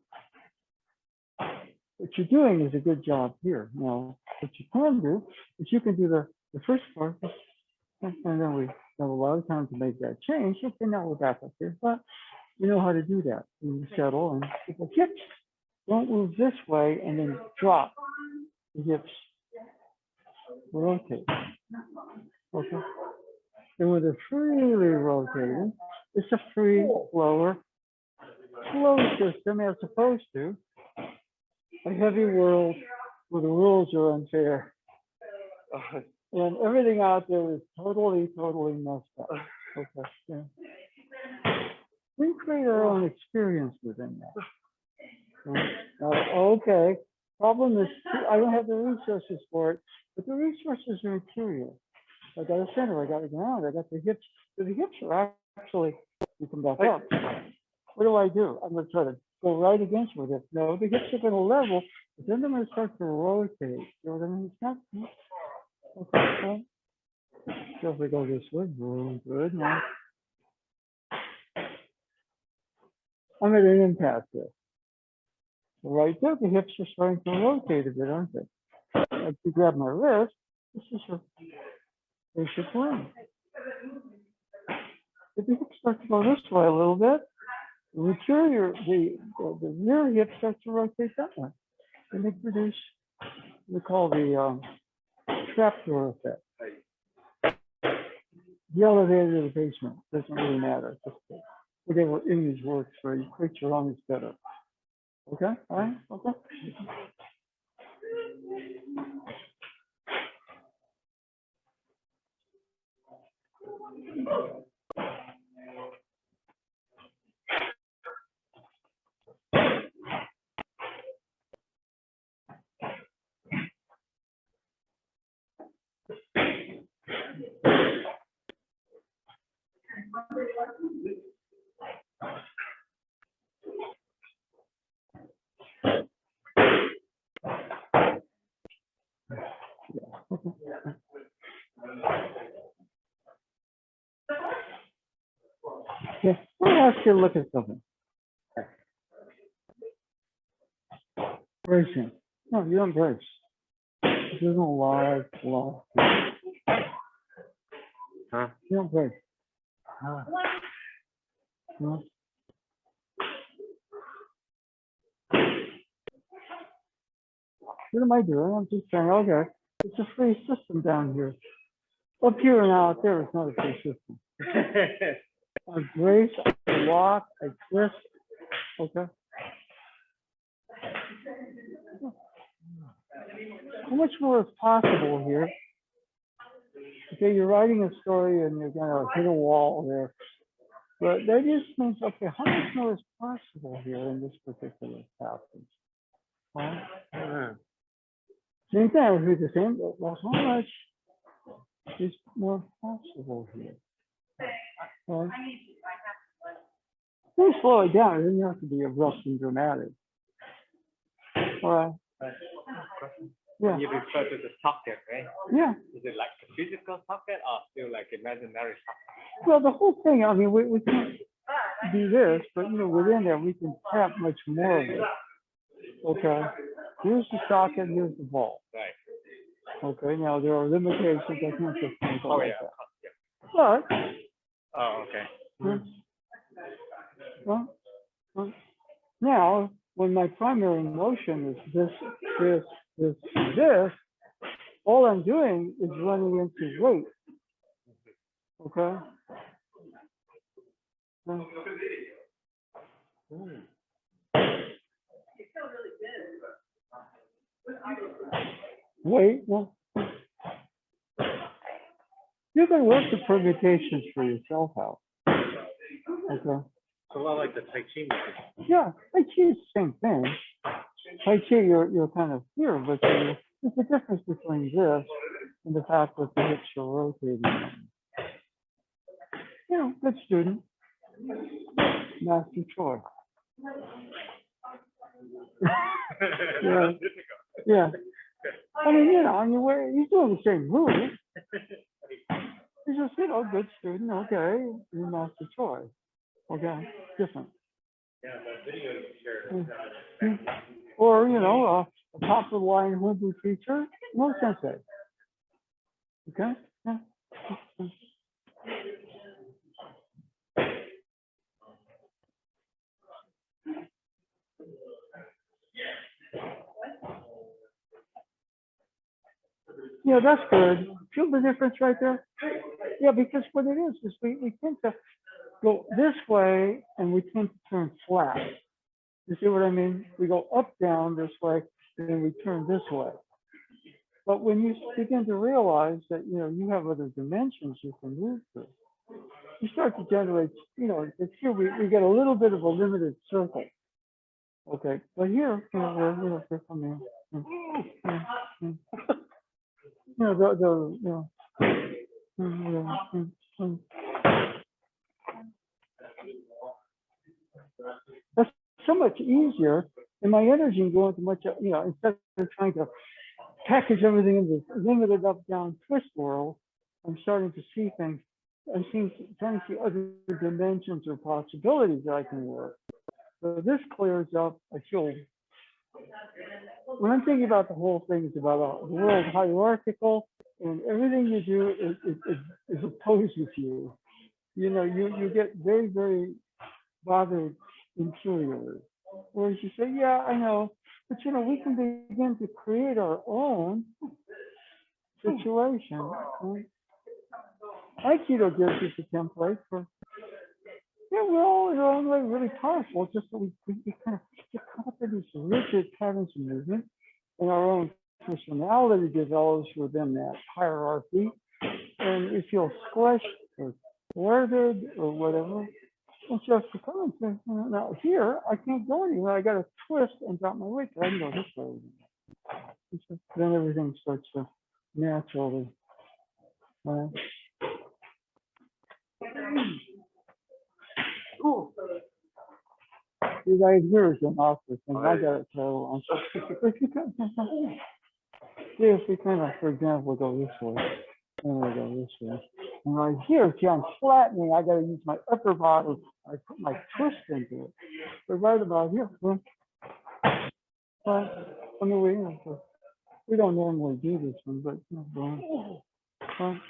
what you're doing is a good job here. Now, what you can do is you can do the first part, and then we have a lot of time to make that change. Okay, now we're back up here, but you know how to do that. You settle and the hips don't move this way and then drop. The hips rotate. Okay. And with a freely rotating, it's a free flow system as opposed to a heavy world where the rules are unfair. And everything out there is totally messed up. Okay. Yeah. We create our own experience within that. Okay. Problem is, I don't have the resources for it, but the resources are interior. I got a center, I got a ground, I got the hips. The hips are actually, you come back up. What do? I'm going to try to go right against with it. No, the hips are going to level, but then they're going to start to rotate. You know what I mean? It's not. Okay. So if we go this way, good. Now I'm at an impasse there. Right there, the hips are starting to rotate a bit, aren't they? If you grab my wrist, this is your basic line. If the hips start to go this way a little bit, the interior, the rear hip starts to rotate that way. And they produce what we call the trapdoor effect. The elevator to the basement doesn't really matter. Just whatever image works for you, create your own is better. Okay, all right, okay. Yeah, let me ask you to look at something. Bracing. No, you don't brace. There's no live law. Huh? You don't brace. No. What am I doing? I'm just saying, okay, it's a free system down here. Up here and out there, it's not a free system. I brace, I walk, I twist. Okay. How much more is possible here? Okay, you're writing a story and you're gonna hit a wall there. But that just means, okay, how much more is possible here in this particular passage? Right? Mm. Same thing, I would do the same, but well, how much is more possible here? Right? You slow it down, it doesn't have to be abrupt and dramatic. All right. Yeah. You refer to the socket, right? Yeah. Is it like a physical socket or still like imaginary socket? Well, the whole thing, I mean, we can't do this, but you know, within there, we can tap much more of it. Okay. Here's the socket, here's the ball. Right. Okay. Now, there are limitations. I can't just think Oh, like yeah. that. But, Oh, okay. well, now, when my primary motion is this, all I'm doing is running into weight. Okay? Wait, well, you can work the permutations for yourself out. Okay? It's a lot like the Tai Chi movie. Yeah, Tai Chi is the same thing. Tai Chi, you're kind of here, but there's a difference between this and the fact that the hips are rotating. You know, good student. Master Troy. Yeah. Yeah. I mean, you know, he's doing the same move. He's just, you know, good student, okay. You're Master Troy. Okay, different. Yeah, the video is sure. Or, you know, a top of the line Hindu teacher, no sensei. Okay? Yeah. Yeah, that's good. Feel the difference right there? Yeah, because what it is we tend to go this way and we tend to turn flat. You see what I mean? We go up, down this way, and then we turn this way. But when you begin to realize that, you know, you have other dimensions you can move through, you start to generate, you know, it's here we get a little bit of a limited circle. Okay, but here, you know, we're coming in. You know, that's so much easier, and my energy can go into much, you know, instead of trying to package everything in this limited up down twist world, I'm starting to see things. I'm trying to see other dimensions or possibilities that I can work. So this clears up. I feel when I'm thinking about the whole thing, it's about the world hierarchical, and everything you do is opposed with you. You know, you get very, very bothered interiorly. Whereas you say, yeah, I know, but you know, we can begin to create our own situation. Right? Aikido gives us a template for, yeah, we're all in our own way really powerful, just that we kind of get caught up in these rigid patterns of movement, and our own personality develops within that hierarchy, and we feel squished or thwarted or whatever. And just to come and say, now here, I can't go anywhere. I got to twist and drop my weight. I can go this way. So then everything starts to naturally. Cool. You guys, here's an awkward thing. I got it so if we kind of, for example, go this way, and we go this way. And right here, see, I'm flattening. I got to use my upper body. I put my twist into it. But right about here, I mean, we don't normally do this one, but I'm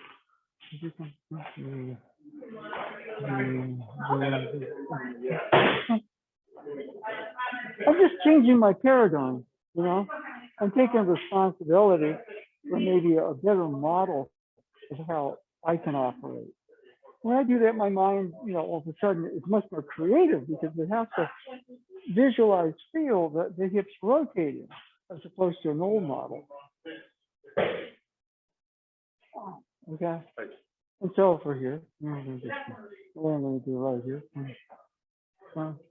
just changing my paradigm, you know. I'm taking responsibility for maybe a better model of how I can operate. When I do that, my mind, you know, all of a sudden is much more creative because it has to visualize, feel the hips rotating as opposed to an old model. Okay. And so for here, what I'm going to do right here,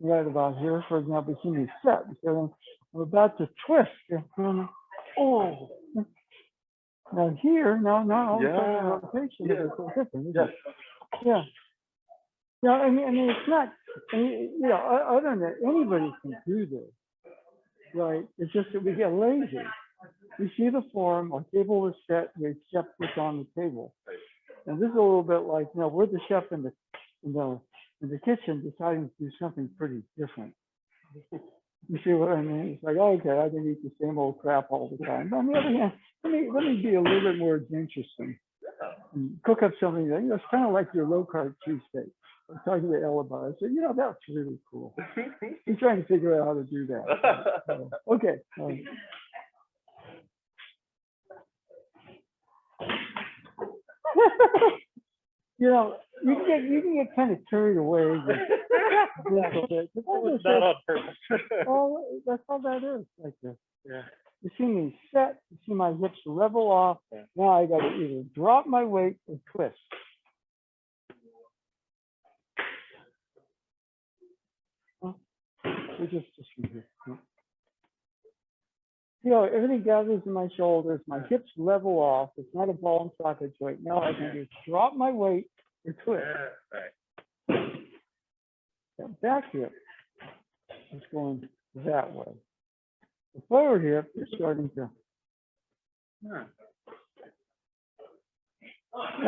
right about here, for example, see me set. So I'm about to twist. Oh, now here, now all of a sudden the rotation is so different. Isn't it? Yeah. Yeah, I mean, it's not, other than that, anybody can do this, right? It's just that we get lazy. We see the form, our table is set, we accept what's on the table. And this is a little bit like, we're the chef in the kitchen deciding to do something pretty different. You see what I mean? It's like, okay, I can eat the same old crap all the time. But on the other hand, let me be a little bit more adventurous and cook up something that, it's kind of like your low carb cheesesteak. I was talking to Elle about it. I said, that's really cool. He's trying to figure out how to do that. Okay. You can get kind of carried away. It's not on purpose. Oh, that's all that is, like this. Yeah. You see me set. You see my hips level off. Yeah. Now I got to either drop my weight or twist. We just here. Everything gathers in my shoulders. My hips level off. It's not a ball and socket joint. Now I can just drop my weight or twist. Yeah, right. That back hip is going that way. The forward hip is starting to. Now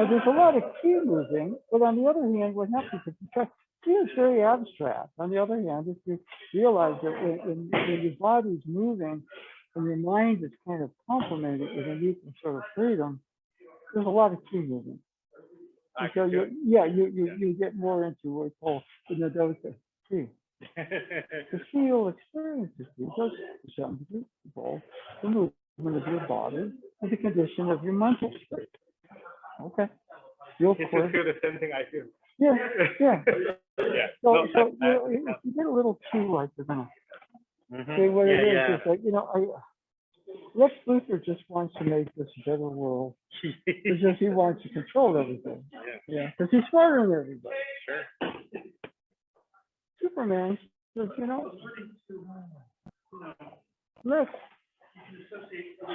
there's a lot of key moving, but on the other hand, what happens if you try? Key is very abstract. On the other hand, if you realize that when your body's moving and your mind is kind of complemented with an equal sort of freedom, there's a lot of key moving. And so you get more into what we call the dosa key. The feel experience is key. Those to some degree involve the movement of your body and the condition of your mental state. Okay. You just feel the same thing I feel. Yeah. Yeah. So if you get a little too like you're gonna say what it is, it's like, Lex Luthor just wants to make this a better world. It's just he wants to control everything. Yeah. Because he's smarter than everybody. Sure. Superman says, Lex,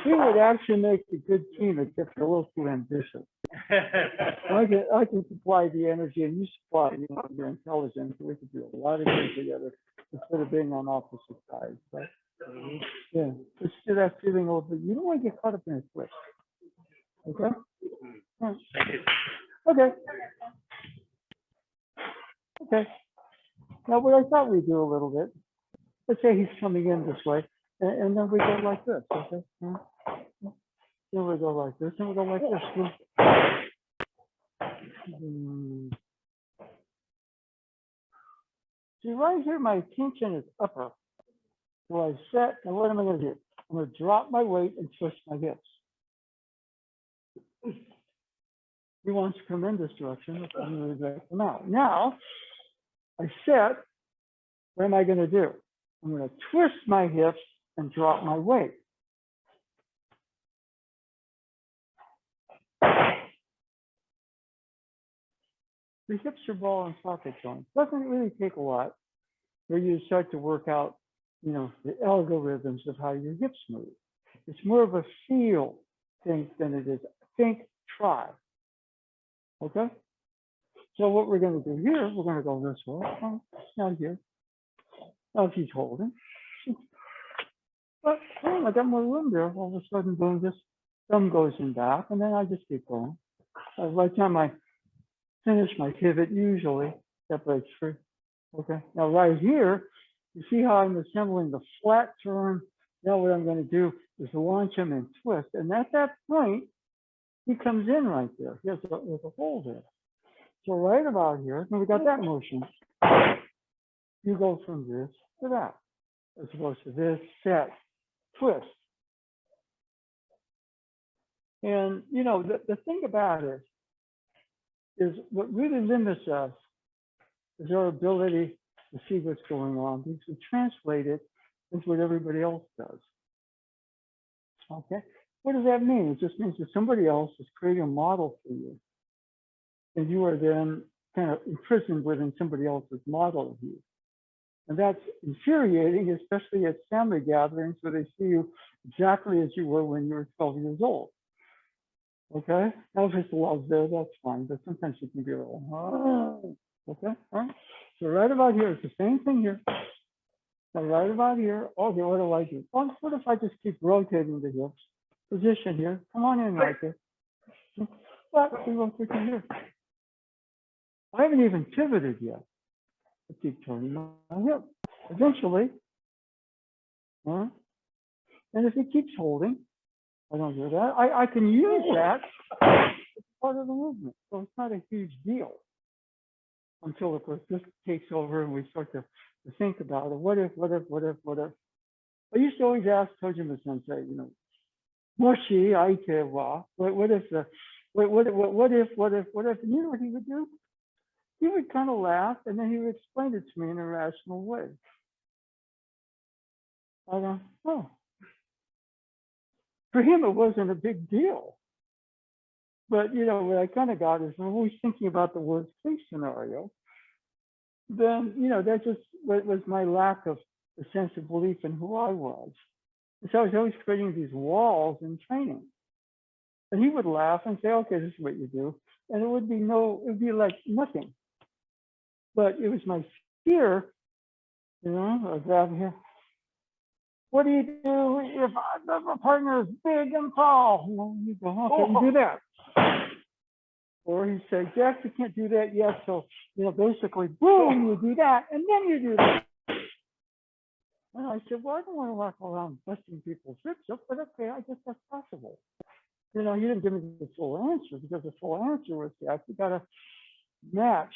he would actually make a good team except a little too ambitious. I can supply the energy and you supply, your intelligence. We could do a lot of things together instead of being on opposite sides. Right? Yeah, just do that feeling a little bit. You don't want to get caught up in a twist. Okay? Right. Okay. Okay. Now, what I thought we'd do a little bit, let's say he's coming in this way, and then we go like this. Okay? Then we go like this, and we go like this. See, right here, my attention is upper. So I set, and what am I going to do? I'm going to drop my weight and twist my hips. He wants to come in this direction. I'm going to back him out. Now, I set, what am I going to do? I'm going to twist my hips and drop my weight. The hips are ball and socket joints. Doesn't really take a lot for you to start to work out, the algorithms of how your hips move. It's more of a feel thing than it is think, try. Okay? So what we're going to do here, we're going to go this way. Oh, not here. Now he's holding. But I got more room there. All of a sudden, boom, this thumb goes in back, and then I just keep going. By the time I finish my pivot, usually that breaks free. Okay. Now right here, you see how I'm assembling the flat turn. Now what I'm going to do is launch him and twist. And at that point, he comes in right there. There's a hole there. So right about here, and we got that motion. You go from this to that, as opposed to this, set, twist. And, the thing about it is what really limits us is our ability to see what's going on, because we translate it into what everybody else does. Okay? What does that mean? It just means that somebody else is creating a model for you, and you are then kind of imprisoned within somebody else's model of you. And that's infuriating, especially at family gatherings where they see you exactly as you were when you were 12 years old. Okay? Now, if it's love's there, that's fine, but sometimes you can be a little, okay? All right? So right about here, it's the same thing here. Now, right about here, okay, what do I do? Well, what if I just keep rotating the hips? Position here. Come on in right there. But we rotate to here. I haven't even pivoted yet. I keep turning my hip. Eventually, and if it keeps holding, I don't do that. I can use that as part of the movement. So it's not a huge deal until, of course, this takes over and we start to think about it. What if? I used to always ask Tojima Sensei, you know, Moshi aite wa, what if, and you know what he would do? He would kind of laugh and then he would explain it to me in a rational way. I don't know. For him, it wasn't a big deal. But, you know, what I kind of got is when we're thinking about the worst case scenario, then, you know, that just was my lack of a sense of belief in who I was. And so I was always creating these walls in training. And he would laugh and say, okay, this is what you do. And it would be like nothing. But it was my fear, you know, of that here. What do you do if my partner is big and tall? Well, you go, okay, you do that. Or he'd say, Jack, you can't do that yet. So, you know, basically, boom, you do that, and then you do that. And I said, well, I don't want to walk around busting people's ribs up, but okay, I guess that's possible. You know, you didn't give me the full answer because the full answer was that you got to match,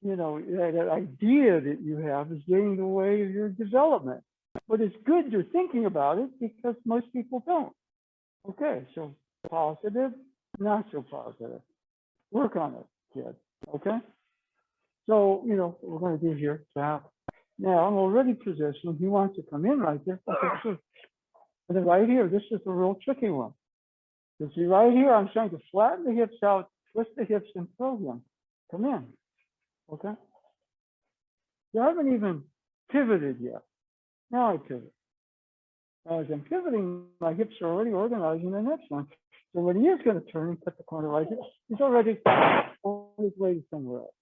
you know, that idea that you have is getting in the way of your development. But it's good you're thinking about it because most people don't. Okay, so positive, not so positive. Work on it, kid. Okay? So, you know, what we're going to do here, now I'm already positioned. He wants to come in right there. Okay, sure. And then right here, this is the real tricky one. You see right here, I'm trying to flatten the hips out, twist the hips, and throw them. Come in. Okay? You haven't even pivoted yet. Now I pivot. As I'm pivoting, my hips are already organizing the next one. So when he is going to turn and cut the corner right here, he's already on his way to somewhere else.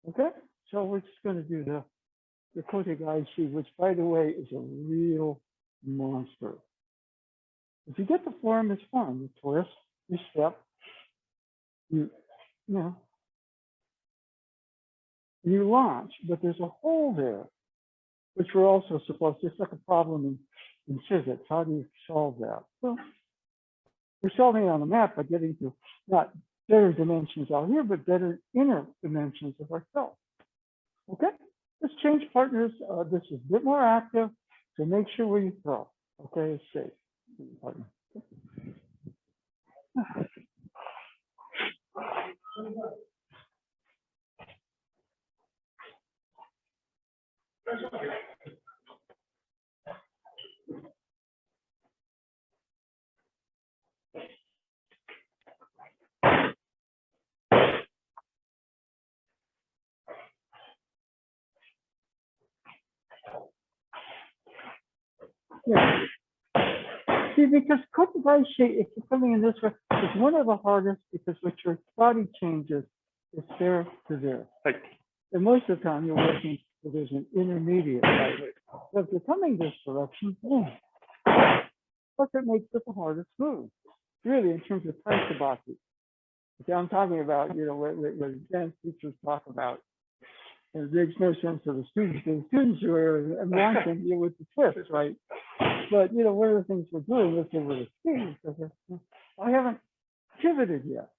Okay? So we're just going to do the kote gaeshi, which, by the way, is a real monster. If you get the form, it's fun. You twist, you step, you launch, but there's a hole there, which we're also supposed to, it's like a problem in physics. How do you solve that? Well, we're solving it on the map by getting to not better dimensions out here, but better inner dimensions of ourselves. Okay? Let's change partners. This is a bit more active, so make sure where you throw. Okay, it's safe. Partner. Yeah. See, because kote gaeshi, if you're coming in this way, is one of the hardest because with your body changes, it's there to there. Right. And most of the time you're working, so there's an intermediate. Right? So if you're coming this direction, boom. Plus it makes it the hardest move, really, in terms of taisabaki. Okay, I'm talking about, you know, what advanced teachers talk about. And it makes no sense to the students. The students who are launching you with the twist, right? But, you know, one of the things we're doing is with the students, I haven't pivoted yet.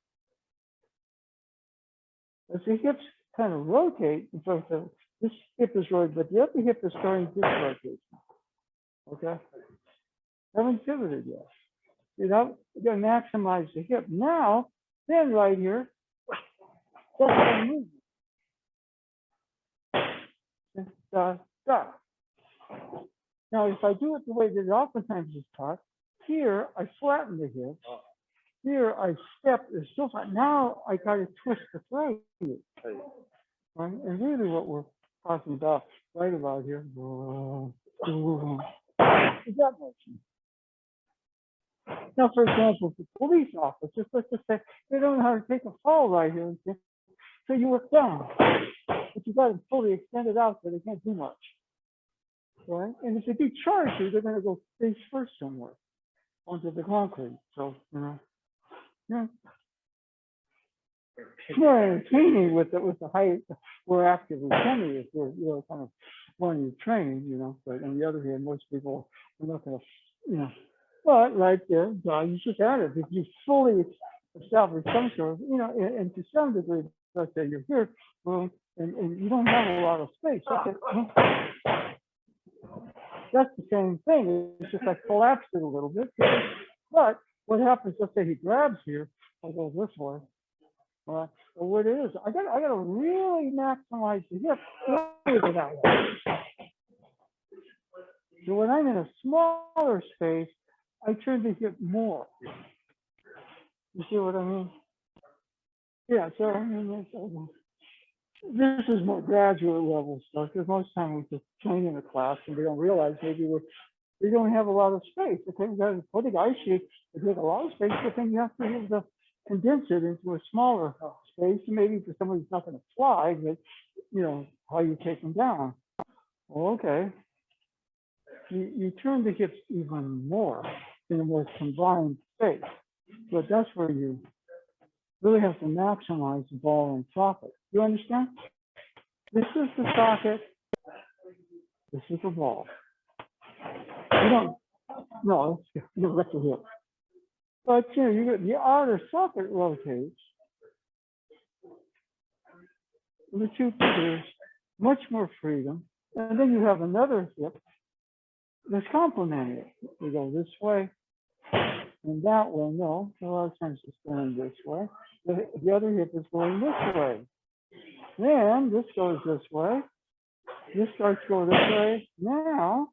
As the hips kind of rotate, so this hip is rotating, but the other hip is starting this rotation. Okay? Haven't pivoted yet. You know, you're going to maximize the hip. Now, then right here, that's the movement. Now, if I do it the way that it oftentimes is taught, here I flatten the hips. Here I step, it's still flat. Now I got to twist the throat. Right? And really what we're talking about right about here. Is that motion? Now, for example, the police officers, let's just say they don't know how to take a fall right here, so you work down, but you got to fully extend it out so they can't do much, right? And if they do charge you, they're going to go face first somewhere onto the concrete. So, yeah. It's more entertaining with the height we're actively training if we're kind of wanting to train, but on the other hand, most people are not going to, but right there, you just add it. If you fully establish some sort of, and to some degree, let's say you're here, well, and you don't have a lot of space. Okay. That's the same thing. It's just like collapse it a little bit. But what happens, let's say he grabs here, I'll go this way. Well, what it is, I got to really maximize the hip over that way. So when I'm in a smaller space, I turn the hip more. You see what I mean? Yeah. So I mean, this is more graduate level stuff because most time we just train in a class and we don't realize maybe we don't have a lot of space. Okay, we got to put a gaeshi to take a lot of space, but then you have to be able to condense it into a smaller space. And maybe for somebody who's not going to fly, but how you take them down. Well, okay. You turn the hips even more in a more combined space, but that's where you really have to maximize the ball and socket. You understand? This is the socket. This is the ball. You don't. No, you let the hip. But the outer socket rotates. The two figures, much more freedom, and then you have another hip that's complementing it. We go this way and that way. No, a lot of times it's going this way. The other hip is going this way. Then this goes this way. This starts going this way now.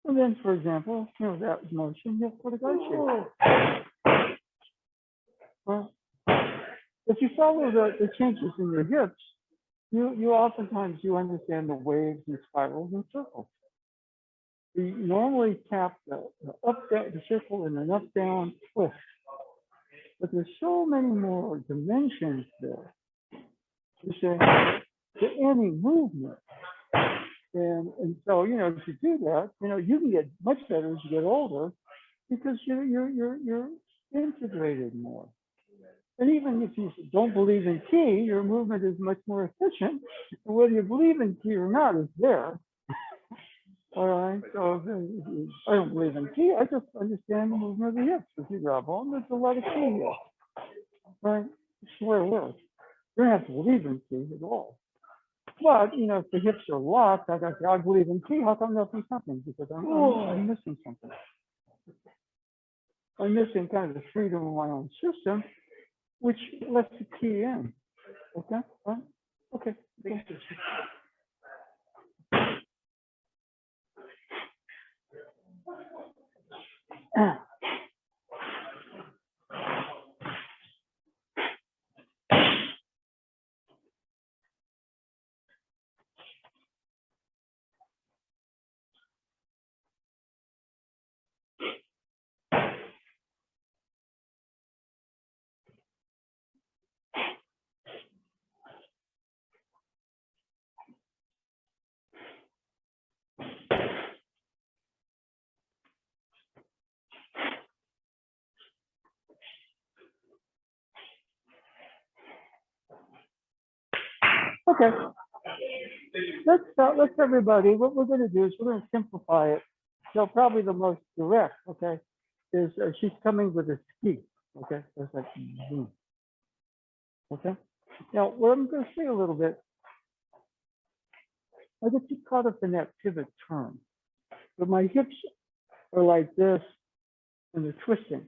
And then, for example, that motion, you put a gaeshi. Well, if you follow the changes in your hips, you oftentimes understand the waves and spirals and circles. We normally tap the up down, the circle and an up down twist, but there's so many more dimensions there. You say to any movement, and so if you do that, you can get much better as you get older because you're integrated more. And even if you don't believe in ki, your movement is much more efficient. And whether you believe in ki or not is there. All right. So I don't believe in ki. I just understand the movement of the hips. If you grab on, there's a lot of ki here. Right? It's the way it works. You don't have to believe in ki at all. But if the hips are locked, I got I believe in ki. How come nothing's happening? Because I'm missing something. I'm missing kind of the freedom of my own system, which lets the key in. Okay? Right? Okay. Okay. Let's everybody. What we're going to do is we're going to simplify it. So probably the most direct, okay, is she's coming with a ski. Okay, that's like boom. Okay. Now what I'm going to say a little bit. I get too caught up in that pivot turn, but my hips are like this, and they're twisting.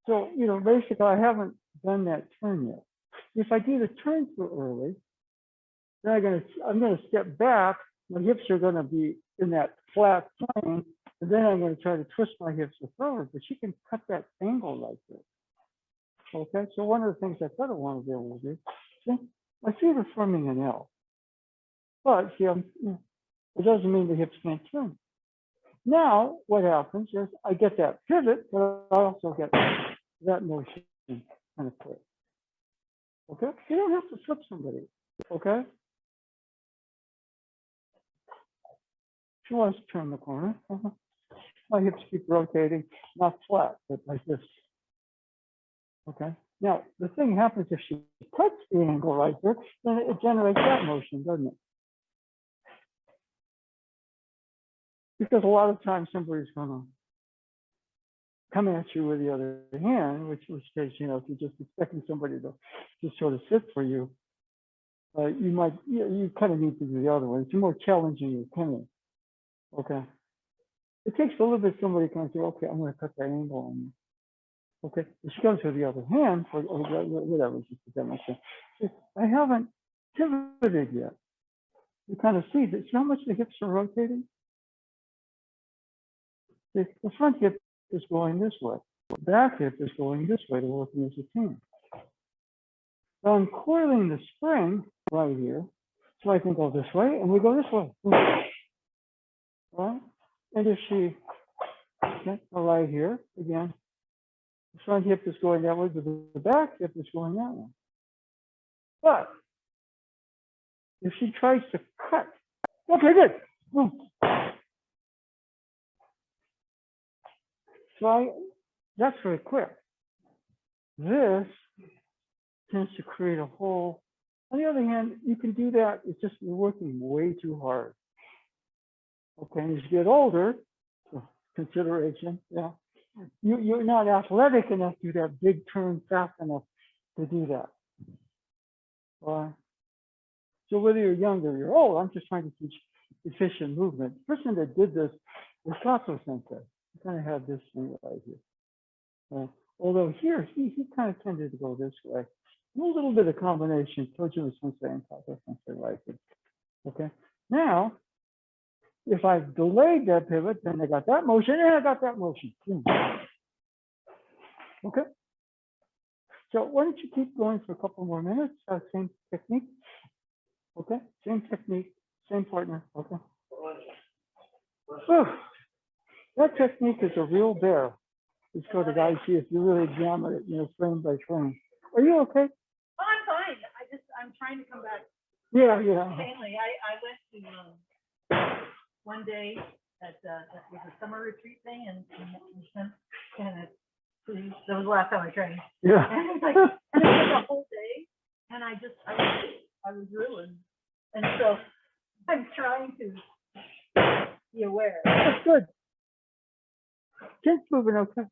So basically, I haven't done that turn yet. If I do the turn too early, then I'm gonna step back. My hips are gonna be in that flat plane, and then I'm gonna try to twist my hips forward. But you can cut that angle like this. Okay, so one of the things I thought I want to be able to do, see, I see her forming an L. But see, it doesn't mean the hips can't turn. Now, what happens is I get that pivot, but I also get that motion kind of quick. Okay? You don't have to flip somebody. Okay? She wants to turn the corner. My hips keep rotating, not flat, but like this. Okay? Now, the thing happens if she cuts the angle right there, then it generates that motion, doesn't it? Because a lot of times somebody's going to come at you with the other hand, which case, if you're just expecting somebody to just sort of sit for you, you might, you kind of need to do the other one. It's more challenging your opinion. Okay. It takes a little bit, somebody can say, okay, I'm going to cut that angle on you. Okay. If she goes with the other hand, or whatever, just to demonstrate. I haven't pivoted yet. You kind of see that. See how much the hips are rotating? The front hip is going this way. The back hip is going this way to working as a team. So I'm coiling the spring right here. So I can go this way and we go this way. Right? And if she, right here, again, the front hip is going that way, but the back hip is going that way. But if she tries to cut, okay, good. So that's very quick. This tends to create a hole. On the other hand, you can do that. It's just you're working way too hard. Okay, and as you get older, consideration, you're not athletic enough to do that big turn fast enough to do that. So whether you're younger or you're old, I'm just trying to teach efficient movement. The person that did this was Sato Sensei. He kind of had this thing right here. Although here, he kind of tended to go this way. A little bit of combination, Tojo Sensei and Sato Sensei right here. Okay, now, if I've delayed that pivot, then I got that motion and I got that motion. Okay, so why don't you keep going for a couple more minutes? Same technique. Okay, same technique, same partner. Okay. Whew. That technique is a real bear. It's called a gaeshi if you really examine it, frame by frame. Are you okay? Oh, I'm fine. I'm trying to come back. Yeah. Mainly, I went to one day at that was a summer retreat thing, and that was the last time I trained. Yeah. And it was a whole day, and I was ruined, and so I'm trying to be aware. That's good. Chin's moving okay.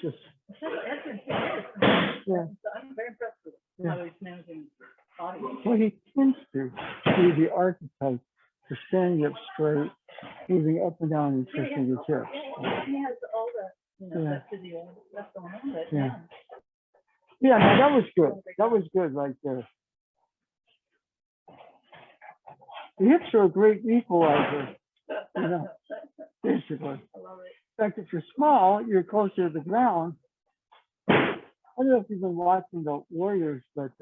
Just yeah. So I'm very impressed with how he's managing body. Well, he tends to be the archetype for standing up straight, moving up and down and twisting his hips. Yeah, he has all the, that physio stuff going on. But yeah, no, that was good. That was good right there. The hips are a great equalizer, basically. I love it. In fact, if you're small, you're closer to the ground. I don't know if you've been watching the Warriors, but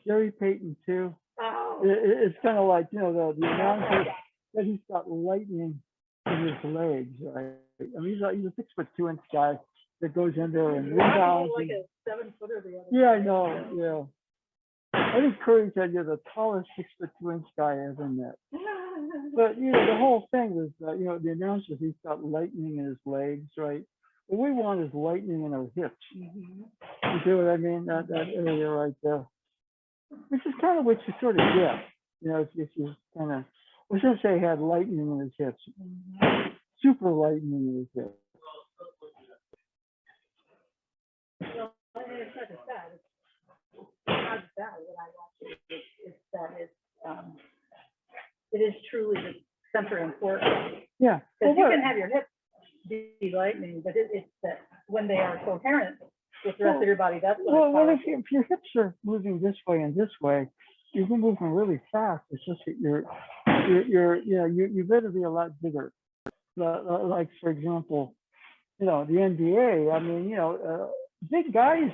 Gary Payton too. Oh. It's kind of like, the announcer that he's got lightning in his legs, right? I mean, he's a 6'2" guy that goes in there and rebounds. Like a 7-footer the other yeah, I know. Yeah. I think Curry said you're the tallest 6'2" guy I ever met. But the whole thing was, the announcer, he's got lightning in his legs, right? What we want is lightning in our hips. You see what I mean? That area right there, which is kind of what you sort of get. If you kind of, let's just say he had lightning in his hips, super lightning in his hips. Well, it's not just that. It's not just that. What I watch is that it is truly the center and core. Yeah. Because you can have your hips be lightning, but it's that when they are coherent with the rest of your body, that's what if your hips are moving this way and this way, you can move them really fast. It's just that you better be a lot bigger. Like, for example, the NBA, I mean, big guys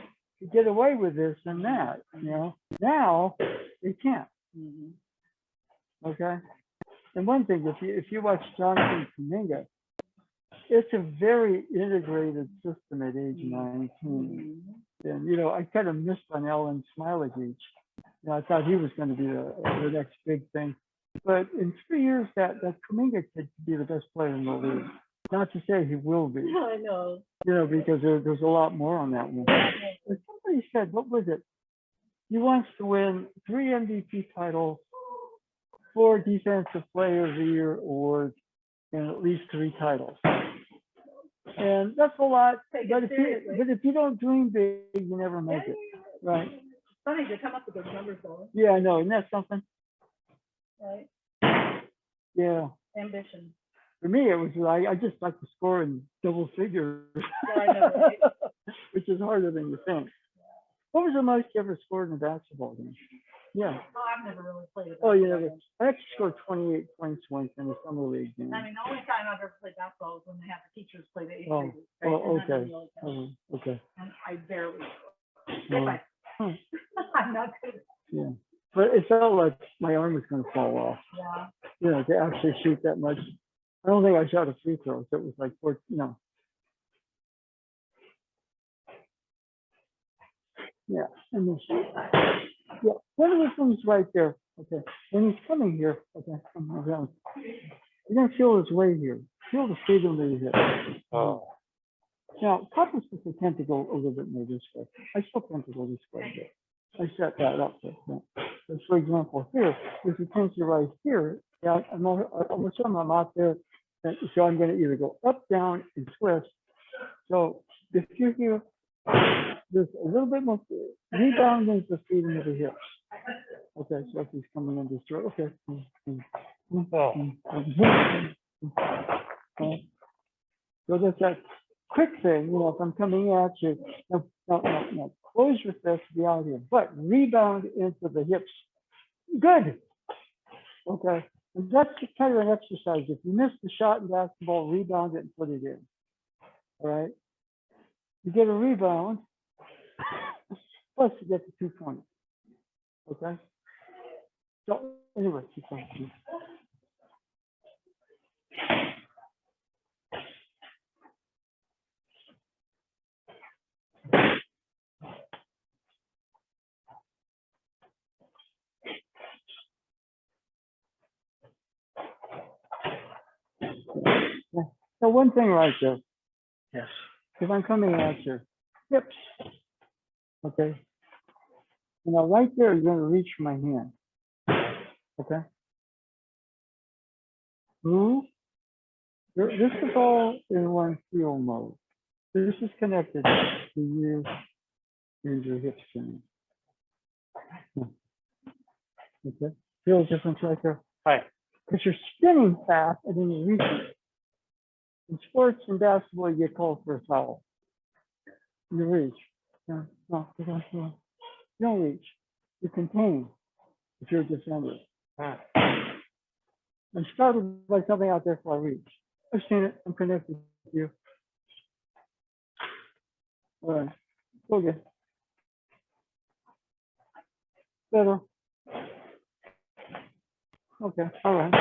get away with this and that, you know. Now they can't. Mhm. Okay. And one thing, if you watch Jonathan Kaminga, it's a very integrated system at age 19. Mhm. And you know, I kind of missed on Alan Smiley's. You know, I thought he was going to be the next big thing. But in 3 years, that Kaminga kid could be the best player in the league. Not to say he will be, I know. you know, because there's a lot more on that one. But somebody said, what was it? He wants to win 3 MVP titles, 4 Defensive Player of the Year awards, and at least 3 titles. And that's a lot. Take it But seriously. if you don't dream big, you never make it, right? Funny to come up with those numbers though, Yeah, I know. Isn't that something? right? Yeah. Ambition. For me, it was like I just like to score in double figures, Yeah, I know, right? which is harder than you think. What was the most you ever scored in a basketball game? Yeah. Oh, I've never really played it. Oh, you never. I actually scored 28 points once in a summer league game. I mean, the only time I've ever played basketball was when they had the teachers play the eighth Oh, graders. oh, And that okay. didn't really count. Oh, okay. And I barely. Oh, If I- I'm not good. yeah. But it felt like my arm was going to fall off. Yeah. You know, to actually shoot that much. I don't think I shot a free throw, so it was like 14, no. Yeah, and then yeah, one of the things right there, okay, when he's coming here, okay, come around, you're gonna feel his weight here, feel the freedom that he hit. Oh. Now, couples tend to go a little bit more this way. I still tend to go this way, but I set that up. But for example, here, there's a tendency right here. Yeah, I'm out there, and so I'm going to either go up, down, and twist. So if you're here, there's a little bit more rebound into the freedom of the hips. Okay, so if he's coming in this direction, okay. So that's that quick thing, you know, if I'm coming at you, no, close your fist, be out here, but rebound into the hips. Good. Okay. And that's kind of an exercise. If you miss the shot in basketball, rebound it and put it in. All right. You get a rebound, plus you get the 2 points. Okay. So anyway, 2 points. So one thing right there. Yes. If I'm coming at your hips, okay. You know, right there, you're going to reach for my hand. Okay. Move. This is all in one feel mode. This is connected to you and your hips. Okay. Feel the difference right there? Right. Because you're spinning fast and then you reach it. In sports and basketball, you get called for a foul. You reach. No, you don't reach. You contain if you're a defender. Huh. I'm startled by something out there before I reach. I've seen it. I'm connected to you. All right. Okay. Better. Okay. All right.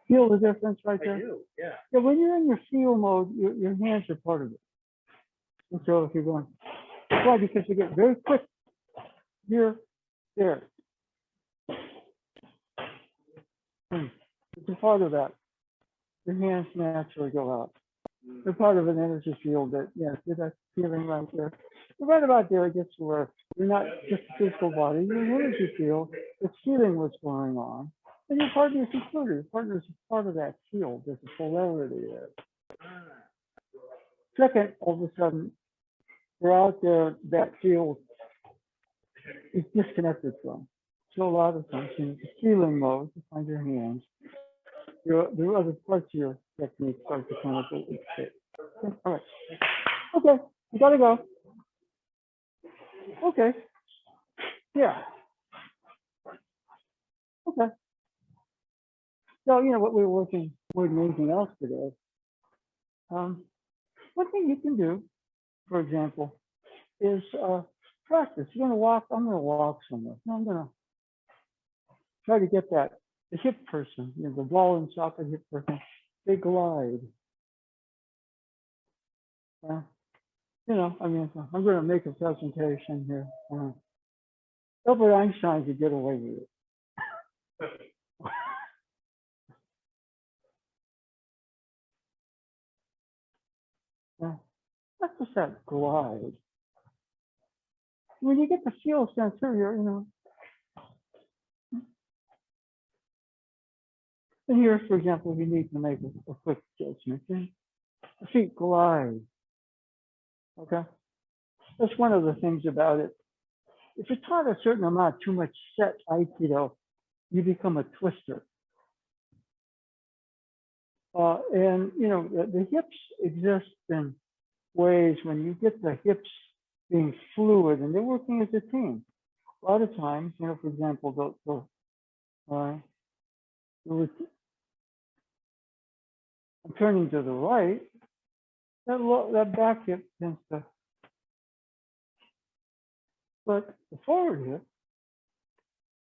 Feel the difference right there? I do, yeah. Yeah, when you're in your feel mode, your hands are part of it. And so if you're going, why? Because you get very quick here, there. It's a part of that. Your hands naturally go out. They're part of an energy field that, yeah, see that feeling right there. But right about there, it gets to where you're not just a physical body, you're an energy field that's feeling what's going on. And your partner is included. Your partner is part of that field. There's a polarity there. Second, all of a sudden, we're out there, that field is disconnected from. So a lot of times in the feeling mode, you find your hands. There are other parts of your technique start to come up with it. Okay, all right. Okay, you gotta go. Okay. Yeah. Okay. So, you know, what we were working more than anything else today. One thing you can do, for example, is practice. You're gonna walk, I'm gonna walk somewhere. No, I'm gonna try to get that, the hip person, you know, the ball and socket hip person, they glide. You know, I mean, I'm gonna make a presentation here. Albert Einstein could get away with it. That's just that glide. When you get the feel sense here, you know. And here, for example, you need to make a quick judgment. Okay? The feet glide. Okay? That's one of the things about it. If you're taught a certain amount, too much set aikido, you become a twister. And, you know, the hips exist in ways when you get the hips being fluid and they're working as a team. A lot of times, you know, for example, I'm turning to the right, that back hip tends to, but the forward hip,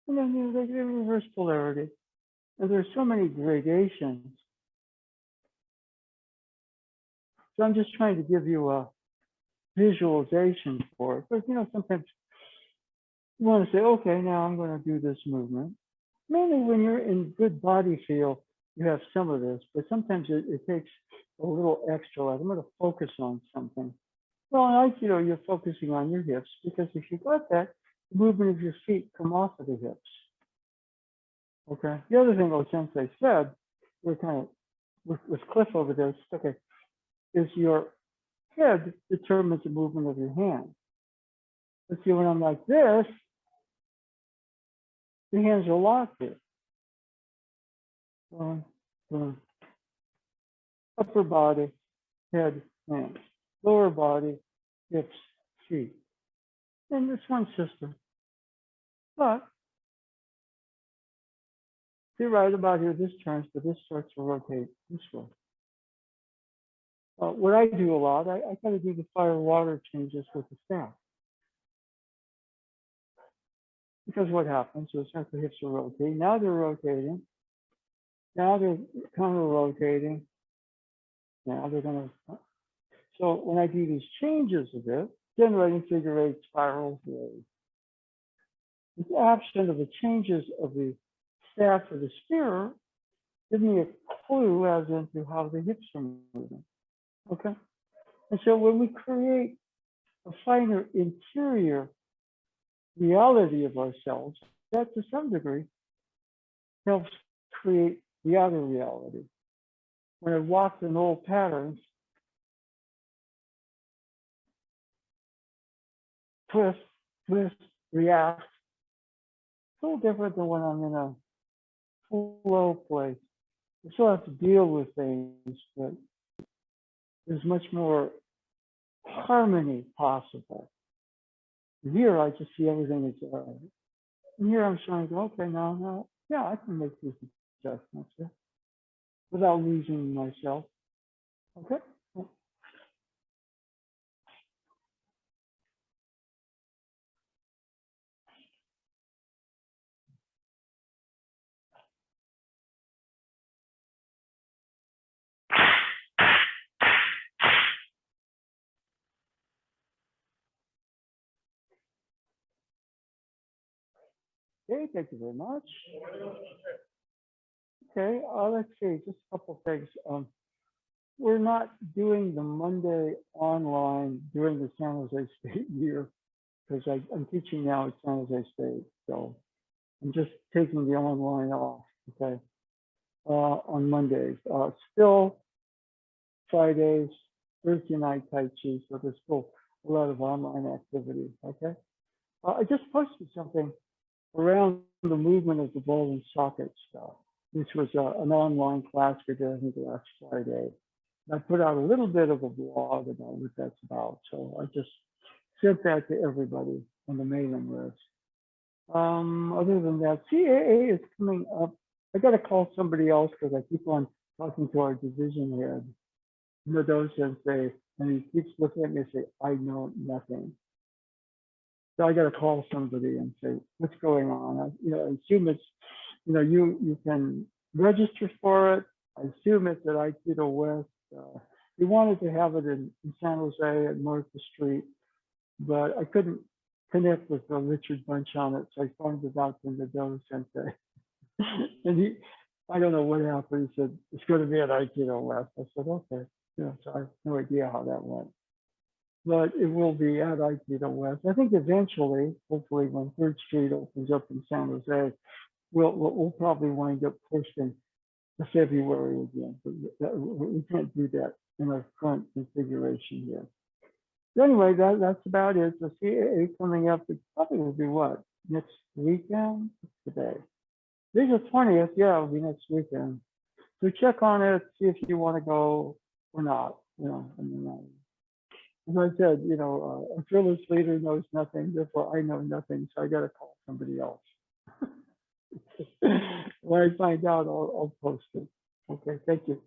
and then you know, they reverse polarity. And there's so many gradations. So I'm just trying to give you a visualization for it. But you know, sometimes you want to say, okay, now I'm going to do this movement. Mainly when you're in good body feel, you have some of this, but sometimes it takes a little extra. Like I'm going to focus on something. Well, in Aikido, you're focusing on your hips because if you got that, the movement of your feet come off of the hips. Okay. The other thing Sensei said, we're kind of with Cliff over there, okay, is your head determines the movement of your hand. Let's see, when I'm like this, the hands are locked here. Upper body, head, hands. Lower body, hips, feet. And it's one system. But see right about here, this turns, but this starts to rotate this way. What I do a lot, I kind of do the fire water changes with the staff. Because what happens is as the hips are rotating, now they're rotating, now they're counter-rotating, now they're going to. So when I do these changes of it, generating figure eight spirals, it's absent of the changes of the staff or the spear, give me a clue as into how the hips are moving. Okay? And so when we create a finer interior reality of ourselves, that to some degree helps create the outer reality. When I walk in old patterns, twist, react, it's a little different than when I'm in a flow place. I still have to deal with things, but there's much more harmony possible. Here, I just see everything as and here I'm trying to go, okay, now, yeah, I can make these adjustments here without losing myself. Okay. Okay, thank you very much. Okay, let's see, just a couple of things. We're not doing the Monday online during the San Jose State year because I'm teaching now at San Jose State. So I'm just taking the online off, okay, on Mondays. Still Fridays, Thursday night Tai Chi, so there's still a lot of online activity, okay? I just posted something around the movement of the ball and socket stuff. This was an online class we did, I think, last Friday. I put out a little bit of a blog about what that's about. So I just sent that to everybody on the mailing list. Other than that, CAA is coming up. I got to call somebody else because I keep on talking to our division head, Meadows, and say, and he keeps looking at me and say, I know nothing. So I got to call somebody and say, what's going on? I assume it's, you can register for it. I assume it's at Aikido West. We wanted to have it in San Jose at Martha Street, but I couldn't connect with Richard Bunch on it, so I phoned it out to Nadeau Sensei. And I don't know what happened. He said, it's going to be at Aikido West. I said, okay. So I have no idea how that went. But it will be at Aikido West. I think eventually, hopefully when 3rd Street opens up in San Jose, we'll probably wind up posting the February again. But we can't do that in our current configuration here. So anyway, that's about it. So CAA coming up, it probably will be what? Next weekend? Today. This is the 20th. Yeah, it'll be next weekend. So check on it, see if you want to go or not. As I said, a fearless leader knows nothing, therefore I know nothing, so I got to call somebody else. When I find out, I'll post it. Okay, thank you.